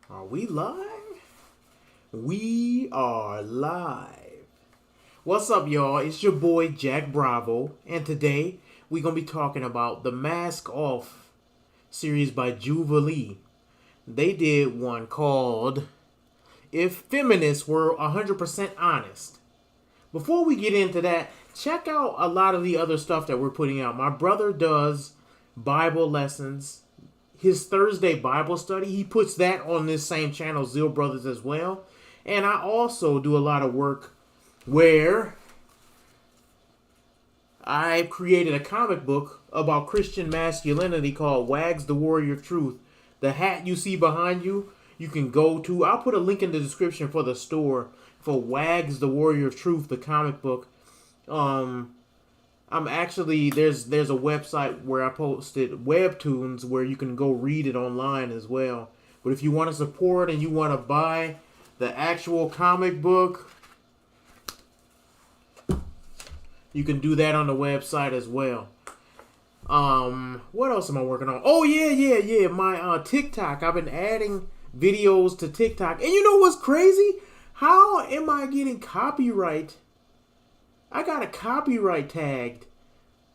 Are we live? We are live. What's up, y'all? It's your boy Jack Bravo, and today we're gonna be talking about the Mask Off series by Jubilee. They did one called "If Feminists Were 100% Honest." Before we get into that, check out a lot of the other stuff that we're putting out. My brother does Bible lessons. His Thursday Bible study, he puts that on this same channel, Zeal Brothers, as well. And I also do a lot of work where I created a comic book about Christian masculinity called Wags the Warrior of Truth. The hat you see behind you, you can go to. I'll put a link in the description for the store for Wags the Warrior of Truth, the comic book. I'm actually there's a website where I posted webtoons where you can go read it online as well. But if you want to support and you want to buy the actual comic book, you can do that on the website as well. What else am I working on? Oh yeah. My TikTok. I've been adding videos to TikTok. And you know what's crazy? How am I getting copyright? I got a copyright tagged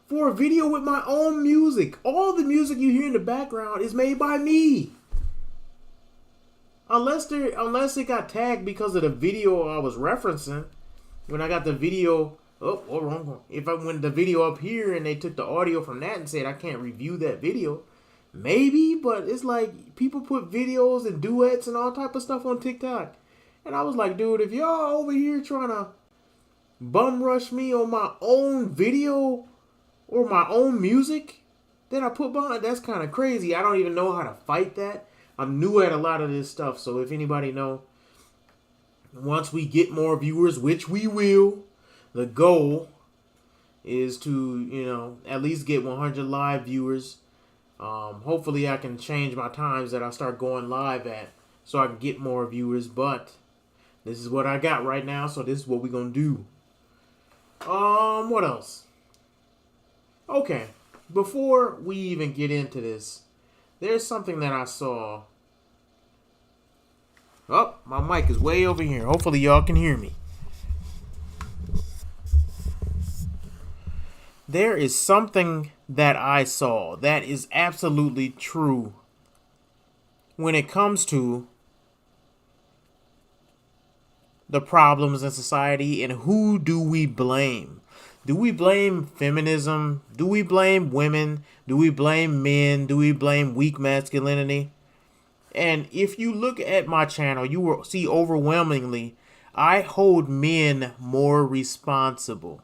for a video with my own music. All the music you hear in the background is made by me. Unless it got tagged because of the video I was referencing. When I got the video, wrong. If I went the video up here and they took the audio from that and said I can't review that video, maybe. But it's like people put videos and duets and all type of stuff on TikTok, and I was like, dude, if y'all over here trying to bum rush me on my own video or my own music that I put behind, that's kind of crazy. I don't even know how to fight that. I'm new at a lot of this stuff, so if anybody know, once we get more viewers, which we will, the goal is to, at least get 100 live viewers. Hopefully I can change my times that I start going live at so I can get more viewers, but this is what I got right now, so this is what we're going to do. What else? Okay, before we even get into this, there's something that I saw. Oh, my mic is way over here. Hopefully y'all can hear me. There is something that I saw that is absolutely true when it comes to the problems in society, and who do we blame? Do we blame feminism? Do we blame women? Do we blame men? Do we blame weak masculinity? And if you look at my channel, you will see overwhelmingly I hold men more responsible.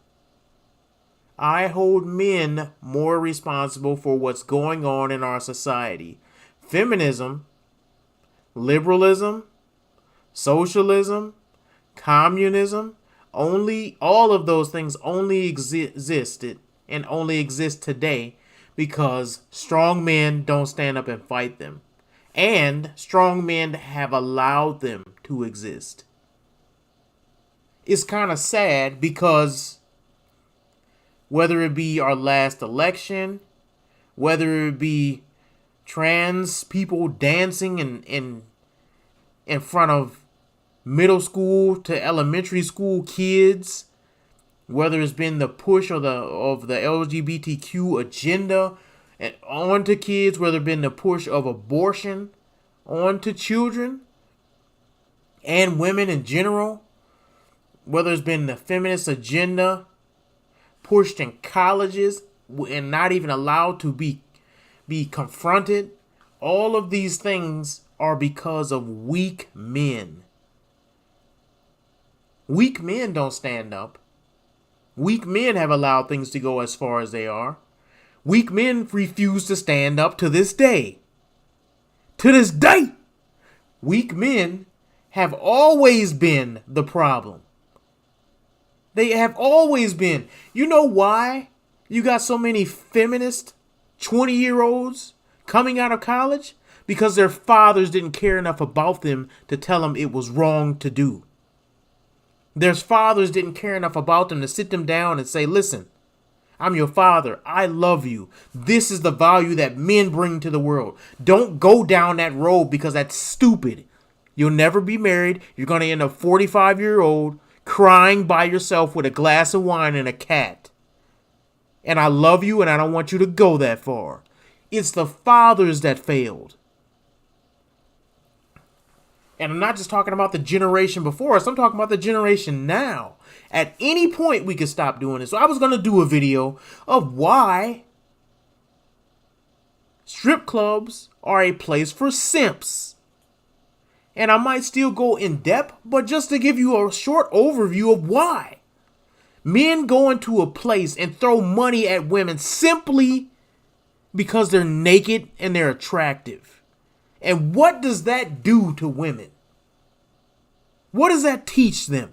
I hold men more responsible for what's going on in our society. Feminism, liberalism, socialism, communism, all of those things only existed and only exist today because strong men don't stand up and fight them. And strong men have allowed them to exist. It's kind of sad because whether it be our last election, whether it be trans people dancing in front of middle school to elementary school kids, whether it's been the push of the LGBTQ agenda and onto kids, whether it's been the push of abortion onto children and women in general, whether it's been the feminist agenda pushed in colleges and not even allowed to be confronted, all of these things are because of weak men. Weak men don't stand up. Weak men have allowed things to go as far as they are. Weak men refuse to stand up to this day. To this day, weak men have always been the problem. They have always been. You know why you got so many feminist 20-year-olds coming out of college? Because their fathers didn't care enough about them to tell them it was wrong to do. Their fathers didn't care enough about them to sit them down and say, listen, I'm your father. I love you. This is the value that men bring to the world. Don't go down that road because that's stupid. You'll never be married. You're going to end up 45-year-old crying by yourself with a glass of wine and a cat. And I love you and I don't want you to go that far. It's the fathers that failed. And I'm not just talking about the generation before us. I'm talking about the generation now. At any point, we could stop doing this. So I was going to do a video of why strip clubs are a place for simps. And I might still go in depth, but just to give you a short overview of why. Men go into a place and throw money at women simply because they're naked and they're attractive. And what does that do to women? What does that teach them?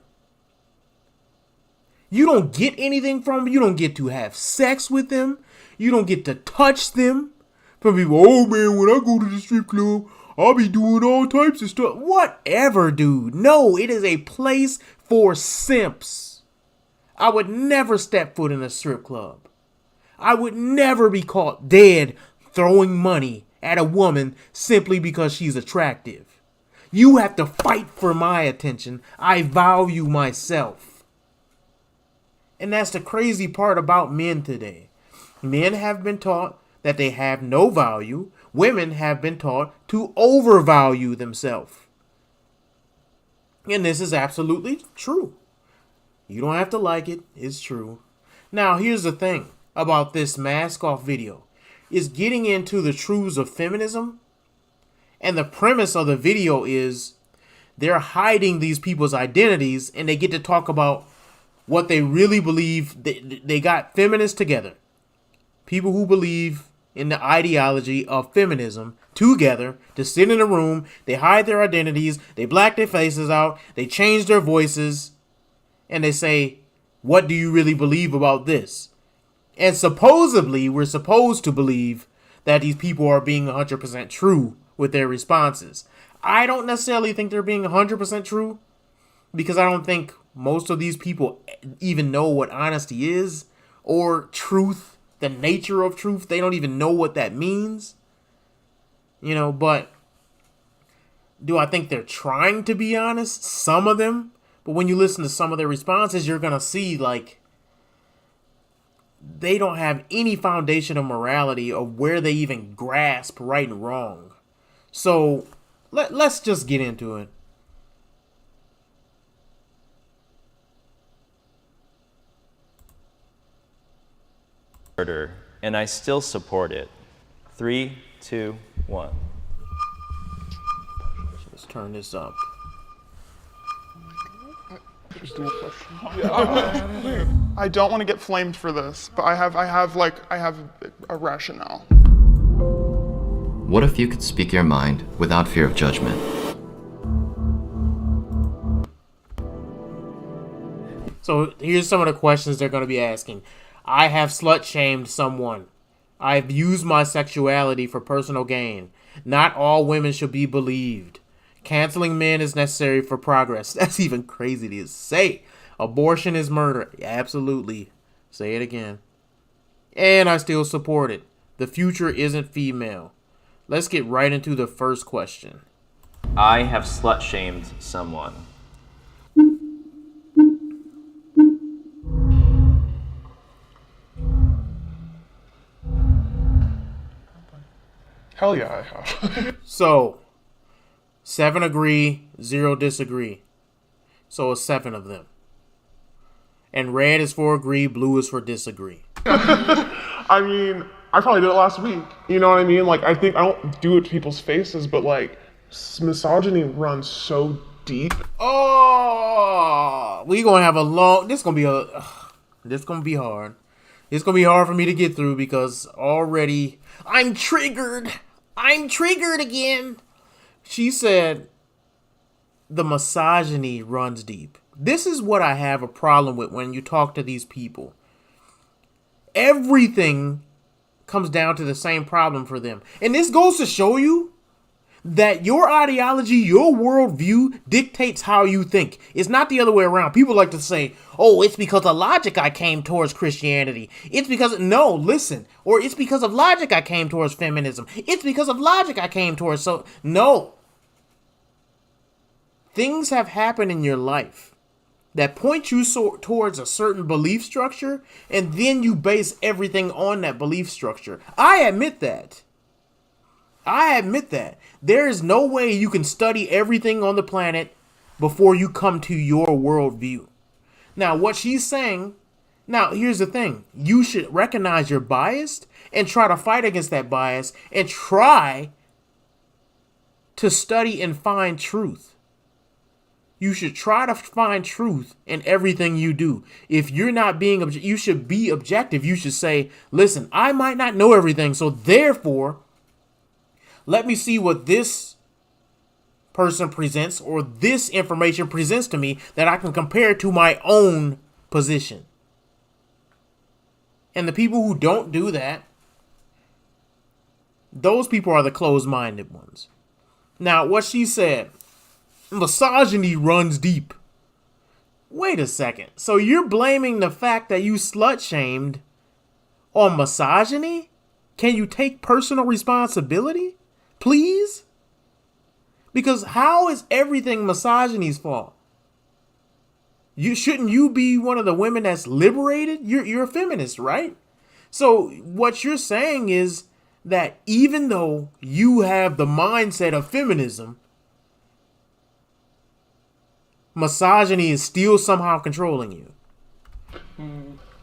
You don't get anything from them. You don't get to have sex with them. You don't get to touch them. From people, oh man, when I go to the strip club, I'll be doing all types of stuff. Whatever, dude. No, it is a place for simps. I would never step foot in a strip club. I would never be caught dead throwing money at a woman simply because she's attractive. You have to fight for my attention. I value myself. And that's the crazy part about men today. Men have been taught that they have no value. Women have been taught to overvalue themselves. And this is absolutely true. You don't have to like it. It's true. Now, here's the thing about this mask off video. Is getting into the truths of feminism. And the premise of the video is they're hiding these people's identities and they get to talk about what they really believe. They got feminists together. People who believe in the ideology of feminism together to sit in a room. They hide their identities. They black their faces out. They change their voices. And they say, what do you really believe about this? And supposedly, we're supposed to believe that these people are being 100% true with their responses. I don't necessarily think they're being 100% true because I don't think most of these people even know what honesty is or truth, the nature of truth. They don't even know what that means. But do I think they're trying to be honest? Some of them. But when you listen to some of their responses, you're going to see they don't have any foundation of morality of where they even grasp right and wrong. So let's just get into it. Murder, and I still support it. 3, 2, 1. Let's turn this up. I don't want to get flamed for this, but I have a rationale. What if you could speak your mind without fear of judgment? So here's some of the questions they're going to be asking. I have slut-shamed someone. I've used my sexuality for personal gain. Not all women should be believed. Canceling men is necessary for progress. That's even crazy to say. Abortion is murder. Absolutely. Say it again. And I still support it. The future isn't female. Let's get right into the first question. I have slut-shamed someone. Hell yeah, I have. So, 7 agree, 0 disagree. So it's 7 of them. And red is for agree, blue is for disagree. I mean, I probably did it last week. You know what I mean? I think I don't do it to people's faces, but misogyny runs so deep. Oh, we gonna have a long. This gonna be hard. It's gonna be hard for me to get through because already I'm triggered. I'm triggered again. She said the misogyny runs deep. This is what I have a problem with when you talk to these people. Everything comes down to the same problem for them. And this goes to show you that your ideology, your worldview dictates how you think. It's not the other way around. People like to say, oh, it's because of logic I came towards Christianity. It's because, no, listen. Or it's because of logic I came towards feminism. It's because of logic I came towards, no. things have happened in your life that point you towards a certain belief structure, and then you base everything on that belief structure. I admit that. There is no way you can study everything on the planet before you come to your worldview. Now, what she's saying, now here's the thing. You should recognize you're biased and try to fight against that bias and try to study and find truth. You should try to find truth in everything you do. If you're not being, you should be objective. You should say, listen, I might not know everything, so therefore, let me see what this person presents or this information presents to me that I can compare to my own position. And the people who don't do that, those people are the closed-minded ones. Now, what she said, misogyny runs deep. Wait a second. So you're blaming the fact that you slut-shamed on misogyny? Can you take personal responsibility? Please? Because how is everything misogyny's fault? Shouldn't you be one of the women that's liberated? You're a feminist, right? So what you're saying is that even though you have the mindset of feminism, misogyny is still somehow controlling you.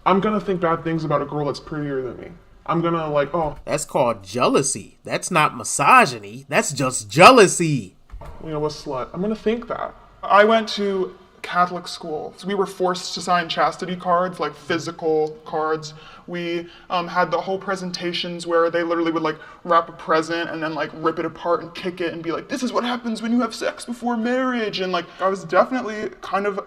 I'm gonna think bad things about a girl that's prettier than me. I'm gonna like, oh, That's called jealousy. That's not misogyny. That's just jealousy. you know, a slut. I'm gonna think that. I went to Catholic school, so we were forced to sign chastity cards, like physical cards. We had the whole presentations where they literally would like wrap a present and then like rip it apart and kick it and be like, this is what happens when you have sex before marriage. And like, I was definitely kind of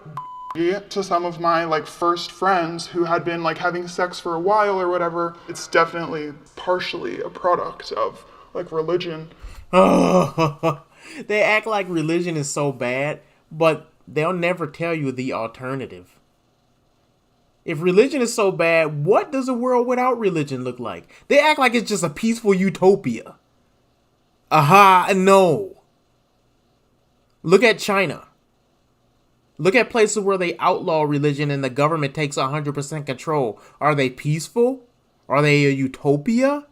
to some of my like first friends who had been like having sex for a while or whatever. It's definitely partially a product of like religion. They act like religion is so bad, but they'll never tell you the alternative. If religion is so bad, what does a world without religion look like? They act like it's just a peaceful utopia. Aha, no. Look at China. Look at places where they outlaw religion and the government takes 100% control. Are they peaceful? Are they a utopia?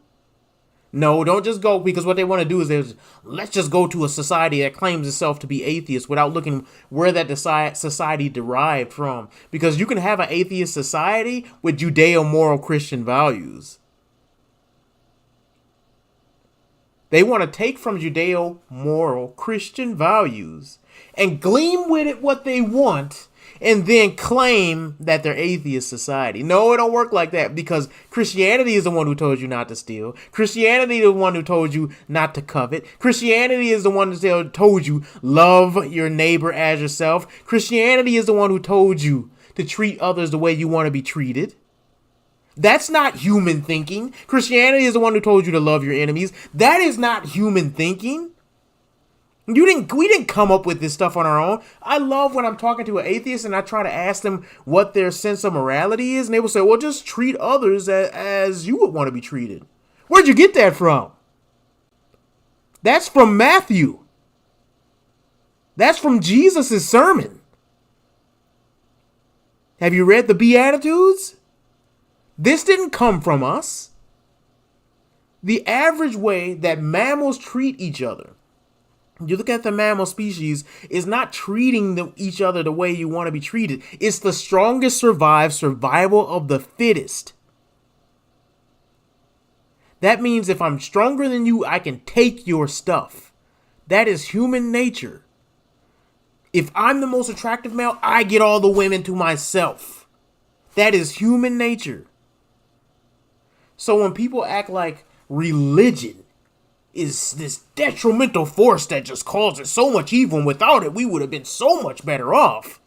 No, don't just go, because what they want to do is let's just go to a society that claims itself to be atheist without looking where that society derived from. Because you can have an atheist society with Judeo-moral Christian values. They want to take from Judeo-moral Christian values and gleam with it what they want and then claim that they're atheist society. No, it don't work like that, because Christianity is the one who told you not to steal. Christianity is the one who told you not to covet. Christianity is the one who told you love your neighbor as yourself. Christianity is the one who told you to treat others the way you want to be treated. That's not human thinking. Christianity is the one who told you to love your enemies. That is not human thinking. We didn't come up with this stuff on our own. I love when I'm talking to an atheist and I try to ask them what their sense of morality is, and they will say, well, just treat others as you would want to be treated. Where'd you get that from? That's from Matthew. That's from Jesus' sermon. Have you read the Beatitudes? This didn't come from us. The average way that mammals treat each other, you look at the mammal species, is not treating each other the way you want to be treated. It's the strongest survival of the fittest. That means if I'm stronger than you, I can take your stuff. That is human nature. If I'm the most attractive male, I get all the women to myself. That is human nature. So when people act like religion is this detrimental force that just causes so much evil, and without it we would have been so much better off.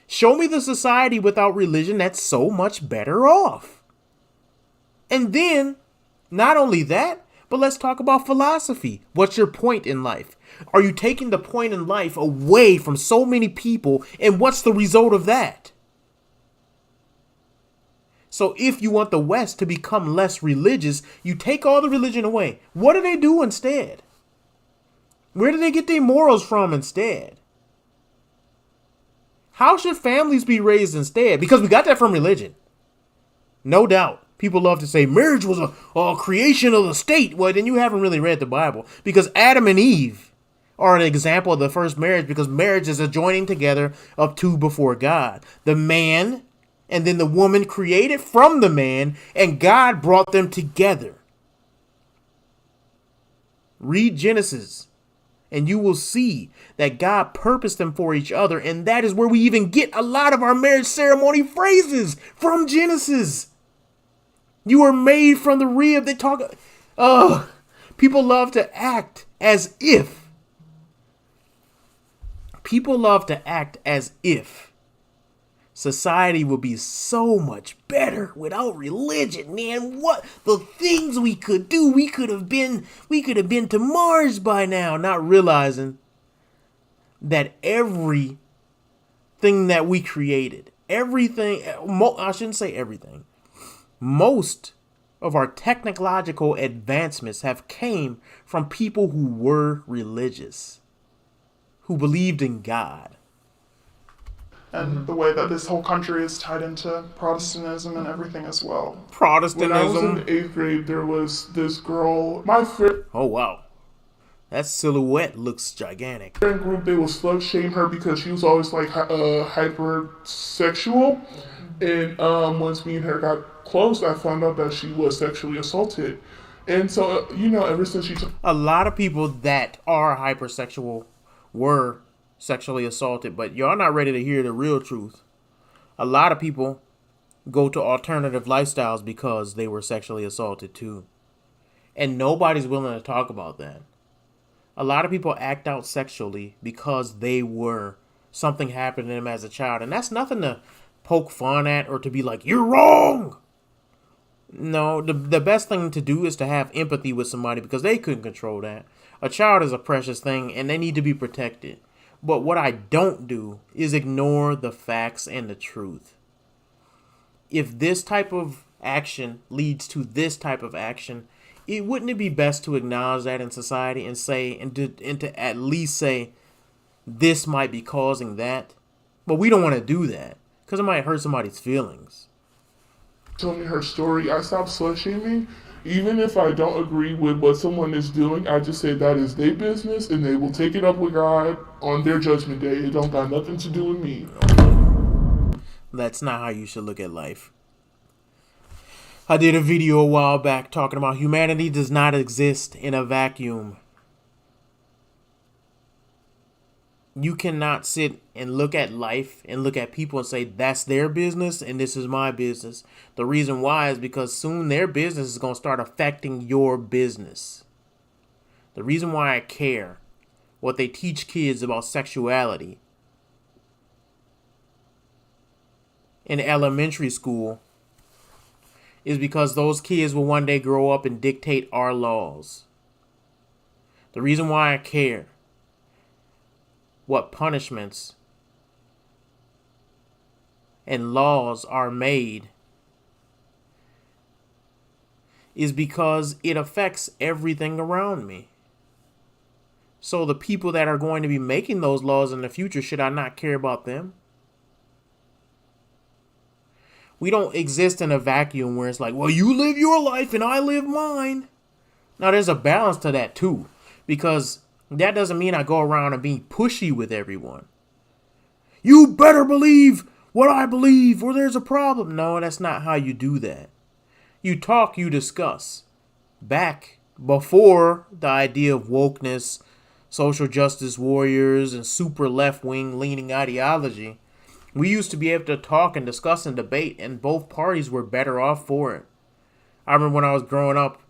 Show me the society without religion that's so much better off. And then, not only that, but let's talk about philosophy. What's your point in life? Are you taking the point in life away from so many people, and what's the result of that? So if you want the West to become less religious, you take all the religion away. What do they do instead? Where do they get their morals from instead? How should families be raised instead? Because we got that from religion. No doubt. People love to say marriage was a creation of the state. Well, then you haven't really read the Bible. Because Adam and Eve are an example of the first marriage, because marriage is a joining together of two before God. The man and then the woman created from the man, and God brought them together. Read Genesis, and you will see that God purposed them for each other, and that is where we even get a lot of our marriage ceremony phrases, from Genesis. You were made from the rib. They talk. People love to act as if. People love to act as if society would be so much better without religion, man. What the things we could do. We could have been to Mars by now, not realizing that everything that we created, I shouldn't say everything. Most of our technological advancements have came from people who were religious, who believed in God. And the way that this whole country is tied into Protestantism and everything as well. Protestantism. When I was in 8th grade, there was this girl, my friend Oh, wow. That silhouette looks gigantic. group, they will slut shame her because she was always like hypersexual. And once me and her got close, I found out that she was sexually assaulted. And so, ever since she took A lot of people that are hypersexual were sexually assaulted, but y'all not ready to hear the real truth. A lot of people go to alternative lifestyles because they were sexually assaulted too. And nobody's willing to talk about that. A lot of people act out sexually because something happened to them as a child. And that's nothing to poke fun at or to be like, you're wrong. No, the best thing to do is to have empathy with somebody, because they couldn't control that. A child is a precious thing and they need to be protected. But what I don't do is ignore the facts and the truth. If this type of action leads to this type of action, wouldn't it be best to acknowledge that in society and say, and to at least say, this might be causing that? But we don't want to do that because it might hurt somebody's feelings. told me her story, I stopped slut shaming. Even if I don't agree with what someone is doing, I just say that is their business and they will take it up with God on their judgment day. It don't got nothing to do with me. That's not how you should look at life. I did a video a while back talking about humanity does not exist in a vacuum. You cannot sit and look at life and look at people and say, that's their business and this is my business. The reason why is because soon their business is going to start affecting your business. The reason why I care what they teach kids about sexuality in elementary school is because those kids will one day grow up and dictate our laws. The reason why I care what punishments and laws are made is because it affects everything around me. So the people that are going to be making those laws in the future, should I not care about them? We don't exist in a vacuum where it's like, well, you live your life and I live mine. Now, there's a balance to that too, because that doesn't mean I go around and be pushy with everyone. You better believe what I believe or there's a problem. No, that's not how you do that. You talk, you discuss. Back before the idea of wokeness, social justice warriors, and super left-wing leaning ideology, we used to be able to talk and discuss and debate, and both parties were better off for it. I remember when I was growing up,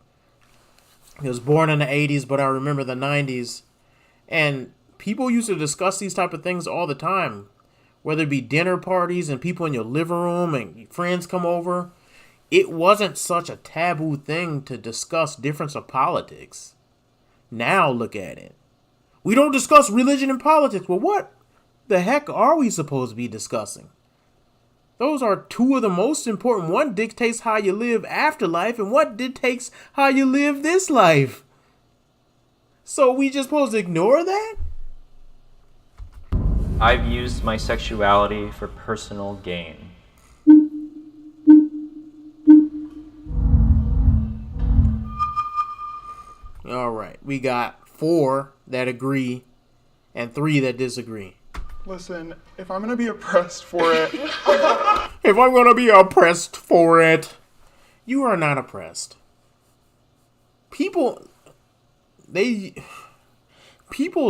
I was born in the 80s, but I remember the 90s. And people used to discuss these type of things all the time. Whether it be dinner parties and people in your living room and friends come over. It wasn't such a taboo thing to discuss difference of politics. Now look at it. We don't discuss religion and politics. Well, what the heck are we supposed to be discussing? Those are two of the most important. One dictates how you live after life, and what dictates how you live this life. So we just supposed to ignore that? I've used my sexuality for personal gain. All right, we got 4 that agree and 3 that disagree. Listen, if I'm gonna be oppressed for it, If I'm gonna be oppressed for it, you are not oppressed. People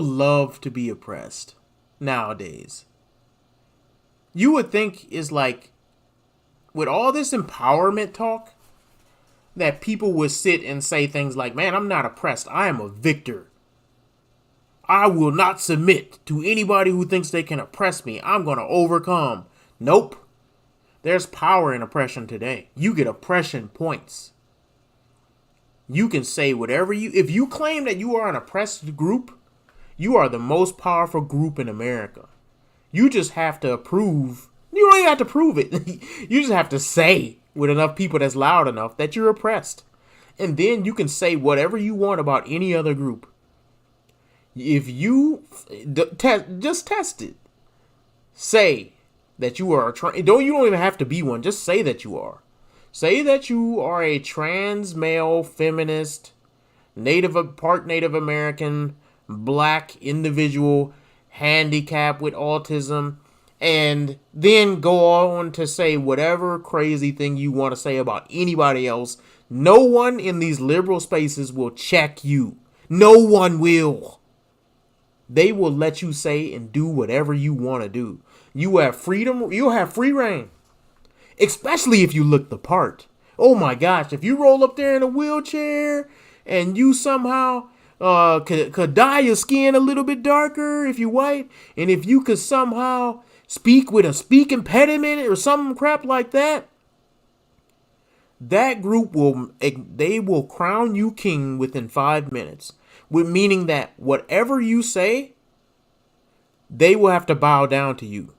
love to be oppressed nowadays. You would think is like, with all this empowerment talk, that people would sit and say things like, man, I'm not oppressed. I am a victor. I will not submit to anybody who thinks they can oppress me. I'm going to overcome. Nope. There's power in oppression today. You get oppression points. You can say whatever if you claim that you are an oppressed group, you are the most powerful group in America. You just have to prove, you don't even have to prove it. You just have to say with enough people that's loud enough that you're oppressed. And then you can say whatever you want about any other group. If you just test it. Say that you are you don't even have to be one. Just say that you are. Say that you are a trans male feminist, part Native American, black individual, handicapped with autism, and then go on to say whatever crazy thing you want to say about anybody else. No one in these liberal spaces will check you. No one will. They will let you say and do whatever you want to do. You have freedom. You'll have free reign. Especially if you look the part. Oh my gosh, if you roll up there in a wheelchair and you somehow could dye your skin a little bit darker if you're white, and if you could somehow speak with a speak impediment or some crap like that, that group will crown you king within 5 minutes. With meaning that whatever you say, they will have to bow down to you.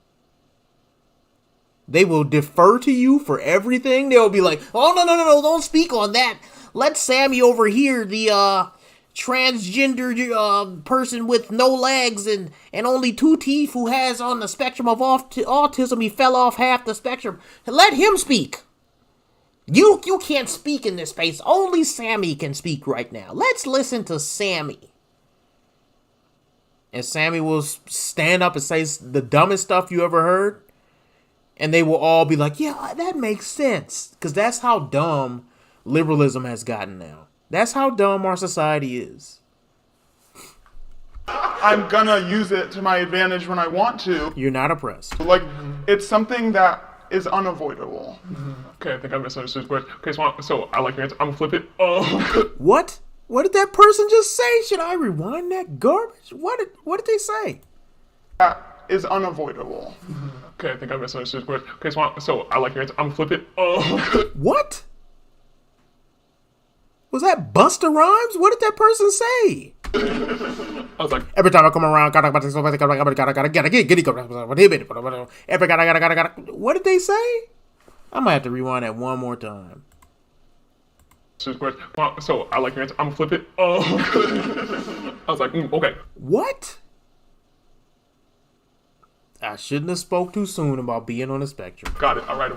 They will defer to you for everything. They'll be like, oh, no, don't speak on that. Let Sammy over here, the transgender person with no legs and only 2 teeth who has on the spectrum of autism, he fell off half the spectrum. Let him speak. You can't speak in this space. Only Sammy can speak right now. Let's listen to Sammy. And Sammy will stand up and say the dumbest stuff you ever heard. And they will all be like, yeah, that makes sense. Because that's how dumb liberalism has gotten now. That's how dumb our society is. I'm gonna use it to my advantage when I want to. You're not oppressed. Like, it's something that is unavoidable. Okay, I think I misunderstood the question. Okay, so I like your answer. I'm gonna flip it. What? What did that person just say? Should I rewind that garbage? What did they say? That is unavoidable. Okay, I think I misunderstood the question. Okay, so I like your answer. I'm gonna flip it. What? Was that Busta Rhymes? What did that person say? I was like, Every time I come around, gotta what did they say? I might have to rewind that one more time. so I like your answer. I'm gonna flip it. I was like, okay. What? I shouldn't have spoke too soon about being on the spectrum. Got it. All right.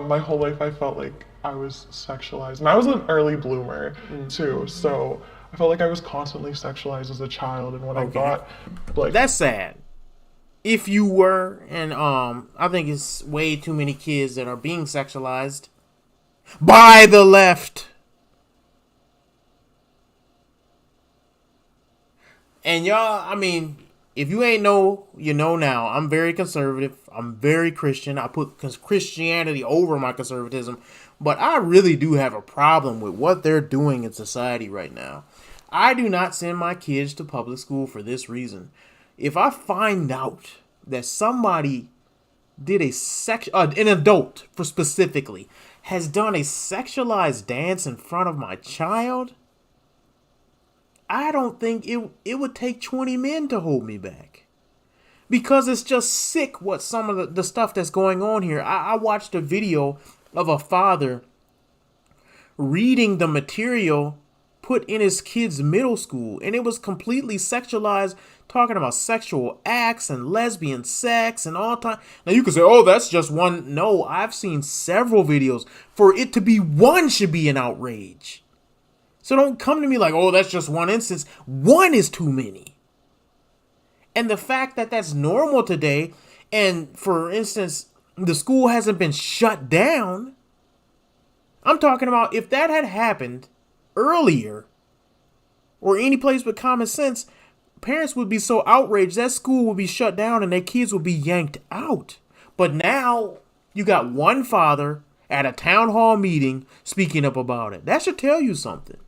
My whole life I felt like I was sexualized. And I was an early bloomer, too. So I felt like I was constantly sexualized as a child. And when I got, like... That's sad. If you were, and I think it's way too many kids that are being sexualized by the left. And y'all, I mean, if you ain't know, you know now. I'm very conservative. I'm very Christian. I put Christianity over my conservatism. But I really do have a problem with what they're doing in society right now. I do not send my kids to public school for this reason. If I find out that somebody did an adult for specifically, has done a sexualized dance in front of my child, I don't think it would take 20 men to hold me back. Because it's just sick what some of the stuff that's going on here. I watched a video of a father reading the material put in his kid's middle school, and it was completely sexualized, talking about sexual acts and lesbian sex and all time. Now you can say, oh, that's just one. No, I've seen several videos. For it to be one should be an outrage. So don't come to me like, oh, that's just one instance. One is too many. And the fact that that's normal today, and for instance, the school hasn't been shut down. I'm talking about if that had happened earlier, or any place with common sense, parents would be so outraged that school would be shut down and their kids would be yanked out. But now you got one father at a town hall meeting speaking up about it. That should tell you something.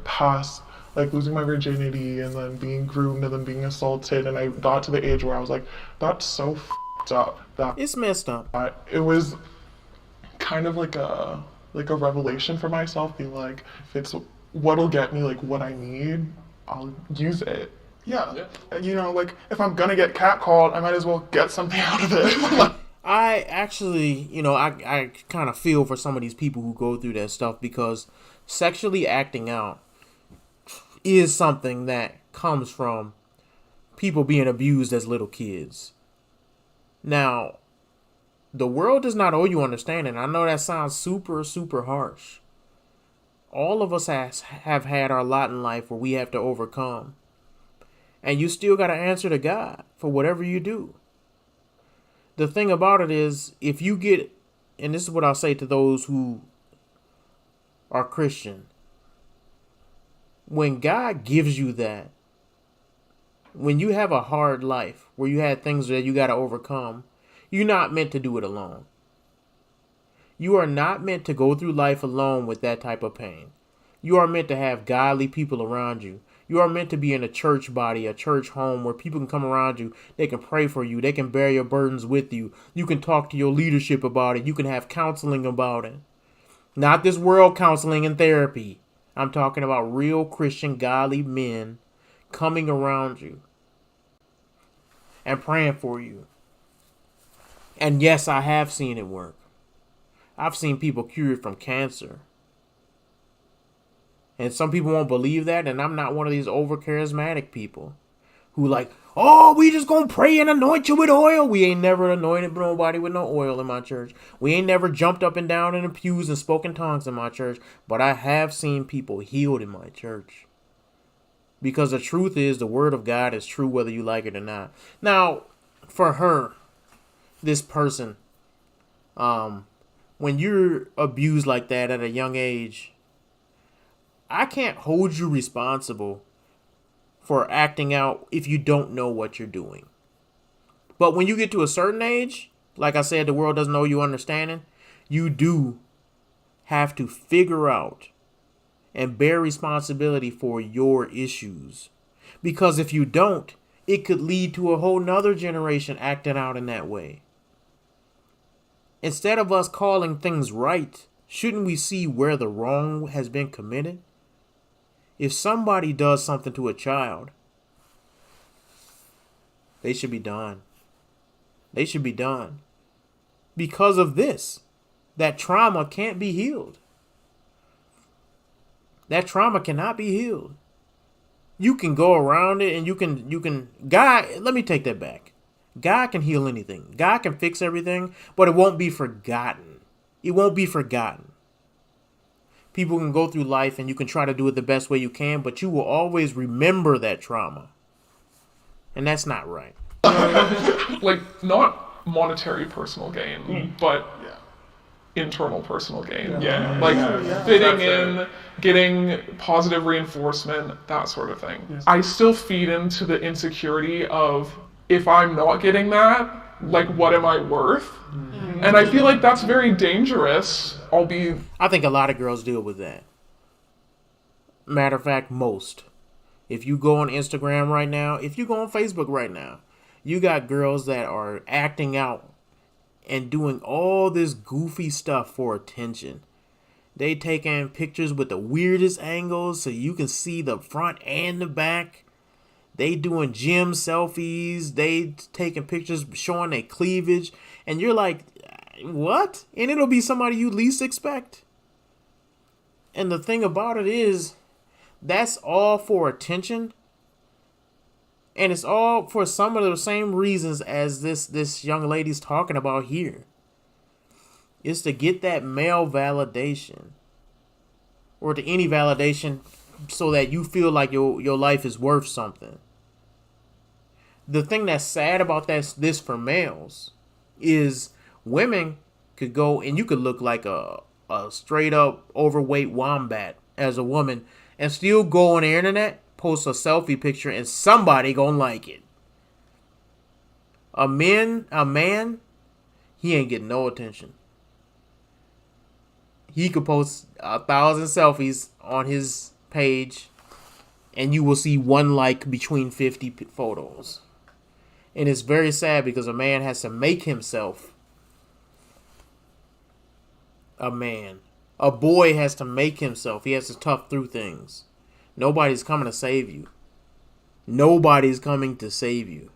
Past like losing my virginity and then being groomed and then being assaulted, and I got to the age where I was like, that's so f***ed up. That It's messed up. it was kind of like a revelation for myself, being like, if it's what'll get me like what I need, I'll use it. Yeah. You know, like if I'm gonna get catcalled, I might as well get something out of it. I actually, I kind of feel for some of these people who go through that stuff, because sexually acting out is something that comes from people being abused as little kids. Now, the world does not owe you understanding. I know that sounds super, super harsh. All of us have had our lot in life where we have to overcome. And you still got to answer to God for whatever you do. The thing about it is, if you get, and this is what I'll say to those who are Christian, when God gives you that, when you have a hard life where you had things that you got to overcome, you're not meant to do it alone. You are not meant to go through life alone with that type of pain. You are meant to have godly people around you. You are meant to be in a church body, a church home where people can come around you. They can pray for you. They can bear your burdens with you. You can talk to your leadership about it. You can have counseling about it. Not this world counseling and therapy. I'm talking about real Christian, godly men coming around you and praying for you. And yes, I have seen it work. I've seen people cured from cancer. And some people won't believe that, and I'm not one of these over charismatic people who like, oh, we just gonna pray and anoint you with oil. We ain't never anointed nobody with no oil in my church. We ain't never jumped up and down in the pews and spoken tongues in my church. But I have seen people healed in my church. Because the truth is, the word of God is true whether you like it or not. Now, for her, this person, when you're abused like that at a young age, I can't hold you responsible for acting out if you don't know what you're doing. But when you get to a certain age, like I said, the world doesn't know you understanding, you do have to figure out and bear responsibility for your issues. Because if you don't, it could lead to a whole nother generation acting out in that way. Instead of us calling things right, shouldn't we see where the wrong has been committed? If somebody does something to a child, they should be done. They should be done. Because of this, that trauma can't be healed. That trauma cannot be healed. You can go around it and you can, God, let me take that back. God can heal anything. God can fix everything, but it won't be forgotten. It won't be forgotten. People can go through life and you can try to do it the best way you can, but you will always remember that trauma. And that's not right. Like, not monetary personal gain, but internal personal gain. Yeah. Like fitting in, getting positive reinforcement, that sort of thing. Yeah. I still feed into the insecurity of, if I'm not getting that, like, what am I worth? Mm-hmm. And I feel like that's very dangerous. I think a lot of girls deal with that. Matter of fact, most. If you go on Instagram right now, if you go on Facebook right now, you got girls that are acting out and doing all this goofy stuff for attention. They taking pictures with the weirdest angles so you can see the front and the back. They doing gym selfies. They taking pictures showing their cleavage. And you're like, what? And it'll be somebody you least expect. And the thing about it is, that's all for attention. And it's all for some of the same reasons as this young lady's talking about here. It's to get that male validation. Or to any validation so that you feel like your life is worth something. The thing that's sad about this for males is women could go and you could look like a straight up overweight wombat as a woman and still go on the internet, post a selfie picture, and somebody gonna like it. A man, he ain't getting no attention. He could post 1,000 selfies on his page and you will see one like between 50 photos. And it's very sad because a man has to make himself a man. A boy has to make himself. He has to tough through things. Nobody's coming to save you. Nobody's coming to save you.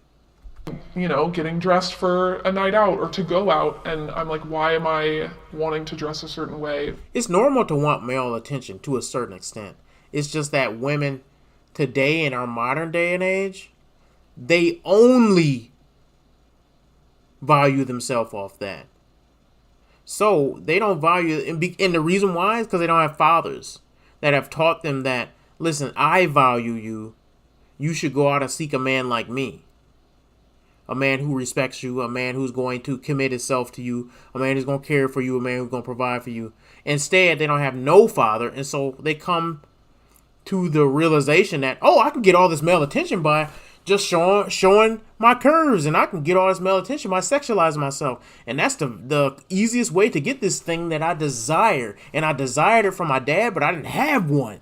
You know, getting dressed for a night out or to go out, and I'm like, why am I wanting to dress a certain way? It's normal to want male attention to a certain extent. It's just that women today in our modern day and age, they only value themselves off that. So they don't value, and the reason why is because they don't have fathers that have taught them that, listen, I value you. You should go out and seek a man like me. A man who respects you, a man who's going to commit himself to you, a man who's going to care for you, a man who's going to provide for you. Instead, they don't have no father, and so they come to the realization that, oh, I can get all this male attention by just showing my curves, and I can get all this male attention by sexualizing myself. And that's the easiest way to get this thing that I desire. And I desired it from my dad, but I didn't have one.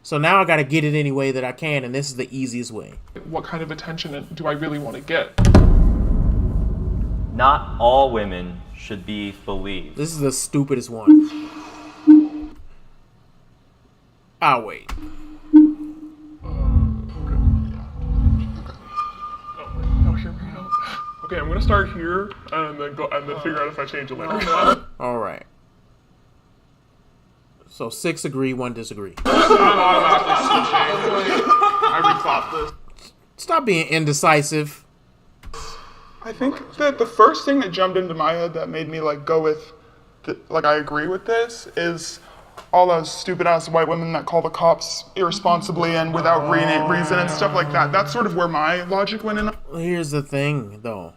So now I got to get it any way that I can, and this is the easiest way. What kind of attention do I really want to get? Not all women should be believed. This is the stupidest one. I'll wait. Okay, I'm gonna start here and then figure out if I change it later. All right. So 6 agree, 1 disagree. I'm automatically switching. I rethought this. Stop being indecisive. I think that the first thing that jumped into my head that made me go with, I agree with this, is all those stupid ass white women that call the cops irresponsibly and without reason and stuff like that. That's sort of where my logic went in. Here's the thing, though.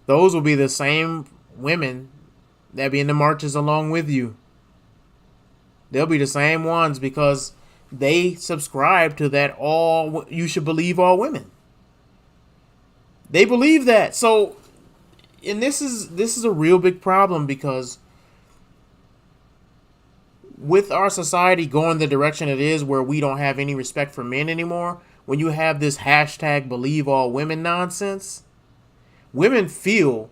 Those will be the same women that be in the marches along with you. They'll be the same ones because they subscribe to that you should believe all women. They believe that. So, and this is a real big problem because with our society going the direction it is where we don't have any respect for men anymore, when you have this hashtag believe all women nonsense, women feel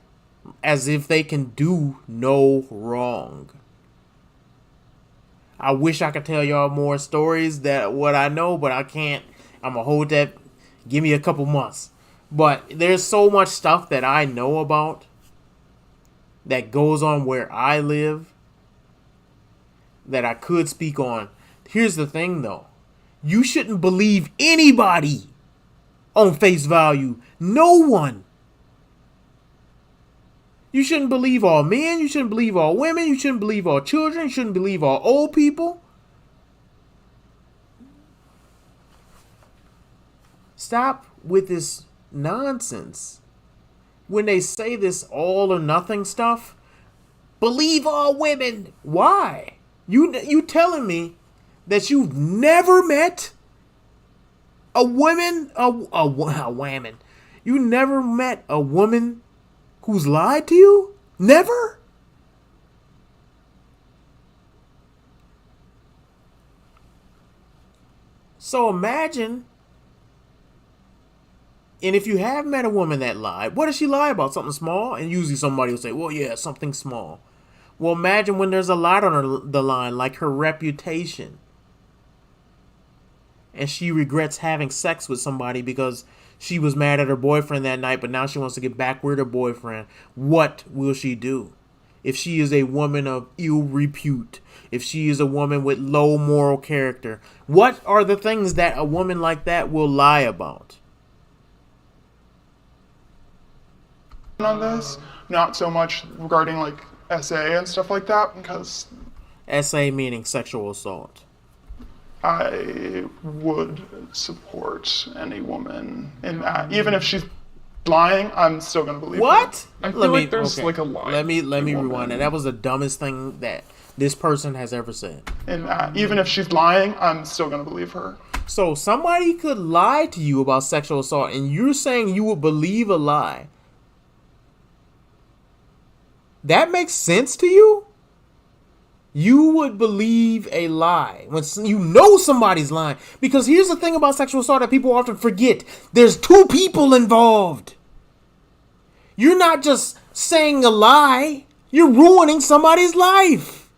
as if they can do no wrong. I wish I could tell y'all more stories that what I know, but I can't. I'm going to hold that. Give me a couple months. But there's so much stuff that I know about that goes on where I live that I could speak on. Here's the thing, though. You shouldn't believe anybody on face value. No one. You shouldn't believe all men. You shouldn't believe all women. You shouldn't believe all children. You shouldn't believe all old people. Stop with this nonsense. When they say this all or nothing stuff, believe all women. Why? You telling me that you've never met a woman, a woman. You never met a woman who's lied to you? Never? So imagine, and if you have met a woman that lied, what does she lie about? Something small? And usually somebody will say, well, yeah, something small. Well, imagine when there's a lot on the line, like her reputation. And she regrets having sex with somebody because she was mad at her boyfriend that night, but now she wants to get back with her boyfriend. What will she do? if she is a woman of ill repute, if she is a woman with low moral character? What are the things that a woman like that will lie about? On this, not so much regarding like SA and stuff like that, because SA meaning sexual assault. I would support any woman in that. Even if she's lying, I'm still gonna believe her. What? I feel like there's like a lie. Let me rewind that. That was the dumbest thing that this person has ever said. In that. Even if she's lying, I'm still gonna believe her. So somebody could lie to you about sexual assault, and you're saying you would believe a lie. That makes sense to you? You would believe a lie when you know somebody's lying. Because here's the thing about sexual assault that people often forget. There's two people involved. You're not just saying a lie. You're ruining somebody's life.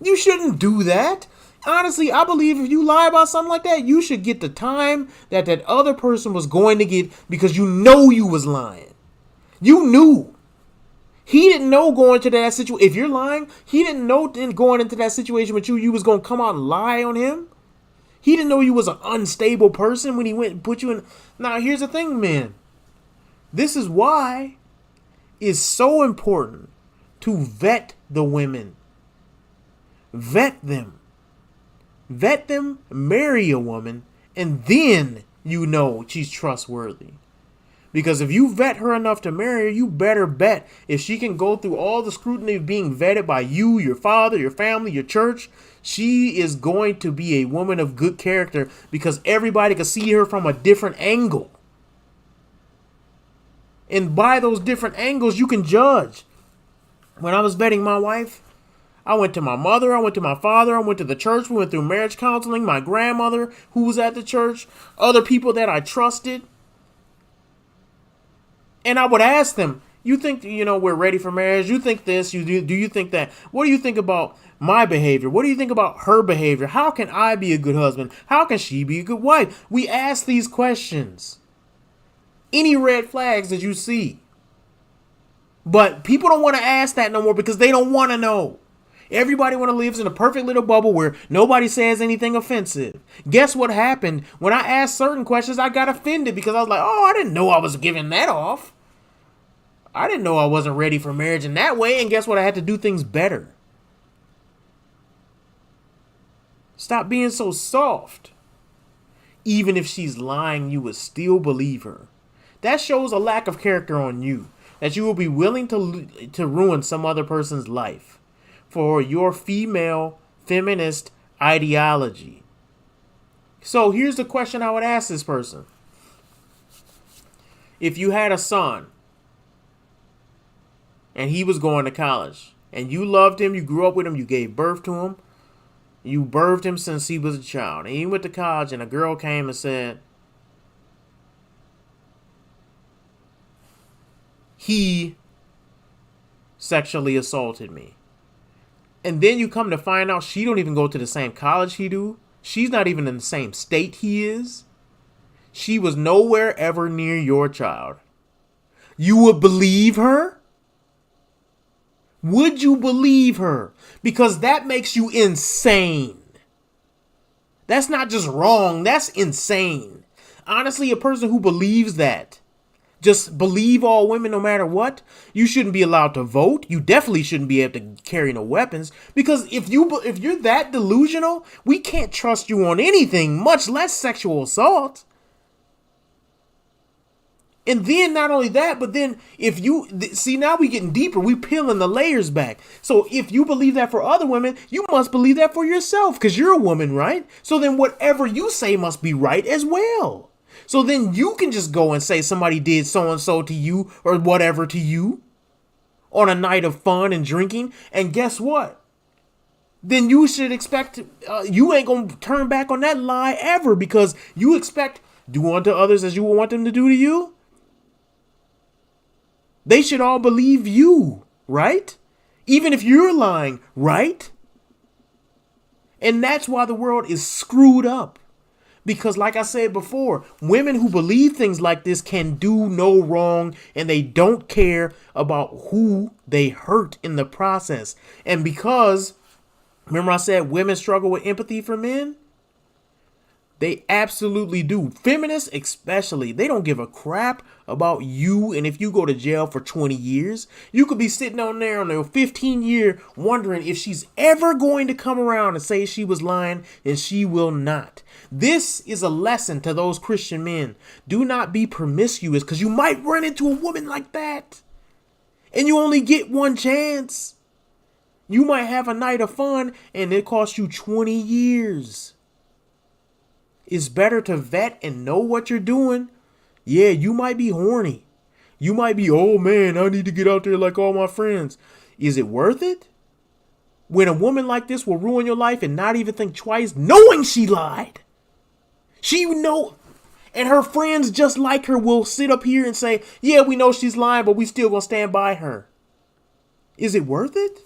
You shouldn't do that. Honestly, I believe if you lie about something like that, you should get the time that that other person was going to get because you know you was lying. You knew. He didn't know going into that situation. If you're lying, he didn't know going into that situation with you was going to come out and lie on him. He didn't know you was an unstable person when he went and put you in. Now, here's the thing, man. This is why it's so important to vet the women. Vet them. Vet them, marry a woman, and then you know she's trustworthy. Because if you vet her enough to marry her, you better bet if she can go through all the scrutiny of being vetted by you, your father, your family, your church, she is going to be a woman of good character because everybody can see her from a different angle. And by those different angles, you can judge. When I was vetting my wife, I went to my mother, I went to my father, I went to the church, we went through marriage counseling, my grandmother who was at the church, other people that I trusted. And I would ask them, you think, we're ready for marriage? You think this? Do you think that? What do you think about my behavior? What do you think about her behavior? How can I be a good husband? How can she be a good wife? We ask these questions. Any red flags that you see. But people don't want to ask that no more because they don't want to know. Everybody want to live in a perfect little bubble where nobody says anything offensive. Guess what happened? When I asked certain questions, I got offended because I was like, oh, I didn't know I was giving that off. I didn't know I wasn't ready for marriage in that way. And guess what? I had to do things better. Stop being so soft. Even if she's lying, you would still believe her. That shows a lack of character on you. That you will be willing to ruin some other person's life for your female feminist ideology. So here's the question I would ask this person. If you had a son and he was going to college and you loved him, you grew up with him, you gave birth to him, you birthed him since he was a child, and he went to college and a girl came and said, he sexually assaulted me. And then you come to find out she don't even go to the same college he do. She's not even in the same state he is. She was nowhere ever near your child. You would believe her? Would you believe her? Because that makes you insane. That's not just wrong. That's insane. Honestly, a person who believes that, just believe all women no matter what, you shouldn't be allowed to vote. You definitely shouldn't be able to carry no weapons. Because if you're that delusional, we can't trust you on anything, much less sexual assault. And then not only that, but then if you see, now we getting deeper, we peeling the layers back. So if you believe that for other women, you must believe that for yourself because you're a woman, right? So then whatever you say must be right as well. So then you can just go and say somebody did so-and-so to you or whatever to you on a night of fun and drinking. And guess what? Then you should expect, you ain't going to turn back on that lie ever because you expect do unto others as you want them to do to you. They should all believe you, right? Even if you're lying, right? And that's why the world is screwed up. Because like I said before, women who believe things like this can do no wrong, and they don't care about who they hurt in the process. And because, remember I said women struggle with empathy for men? They absolutely do. Feminists especially, they don't give a crap about you, and if you go to jail for 20 years, you could be sitting on there on a 15-year wondering if she's ever going to come around and say she was lying, and she will not. This is a lesson to those Christian men. Do not be promiscuous, because you might run into a woman like that, and you only get one chance. You might have a night of fun, and it costs you 20 years. It's better to vet and know what you're doing. Yeah, you might be horny. You might be, oh man, I need to get out there like all my friends. Is it worth it? When a woman like this will ruin your life and not even think twice, knowing she lied. She know, and her friends just like her will sit up here and say, yeah, we know she's lying, but we still gonna stand by her. Is it worth it?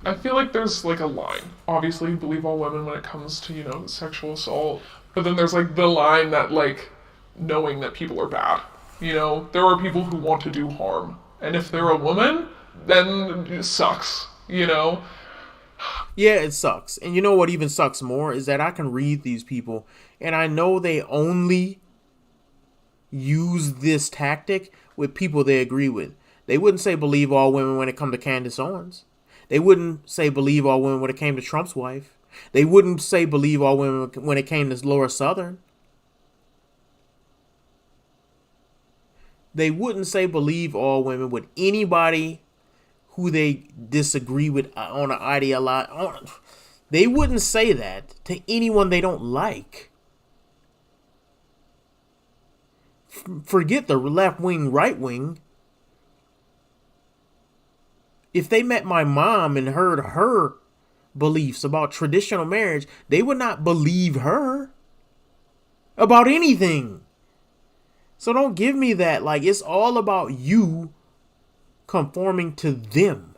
I feel like there's like a line. Obviously, you believe all women when it comes to, sexual assault. But then there's like the line that like knowing that people are bad. There are people who want to do harm. And if they're a woman, then it sucks, Yeah, it sucks. And you know what even sucks more is that I can read these people and I know they only use this tactic with people they agree with. They wouldn't say believe all women when it comes to Candace Owens. They wouldn't say believe all women when it came to Trump's wife. They wouldn't say believe all women when it came to Laura Southern. They wouldn't say believe all women with anybody who they disagree with on an ideology. They wouldn't say that to anyone they don't like. Forget the left wing, right wing. If they met my mom and heard her beliefs about traditional marriage, they would not believe her about anything. So don't give me that. Like, it's all about you conforming to them.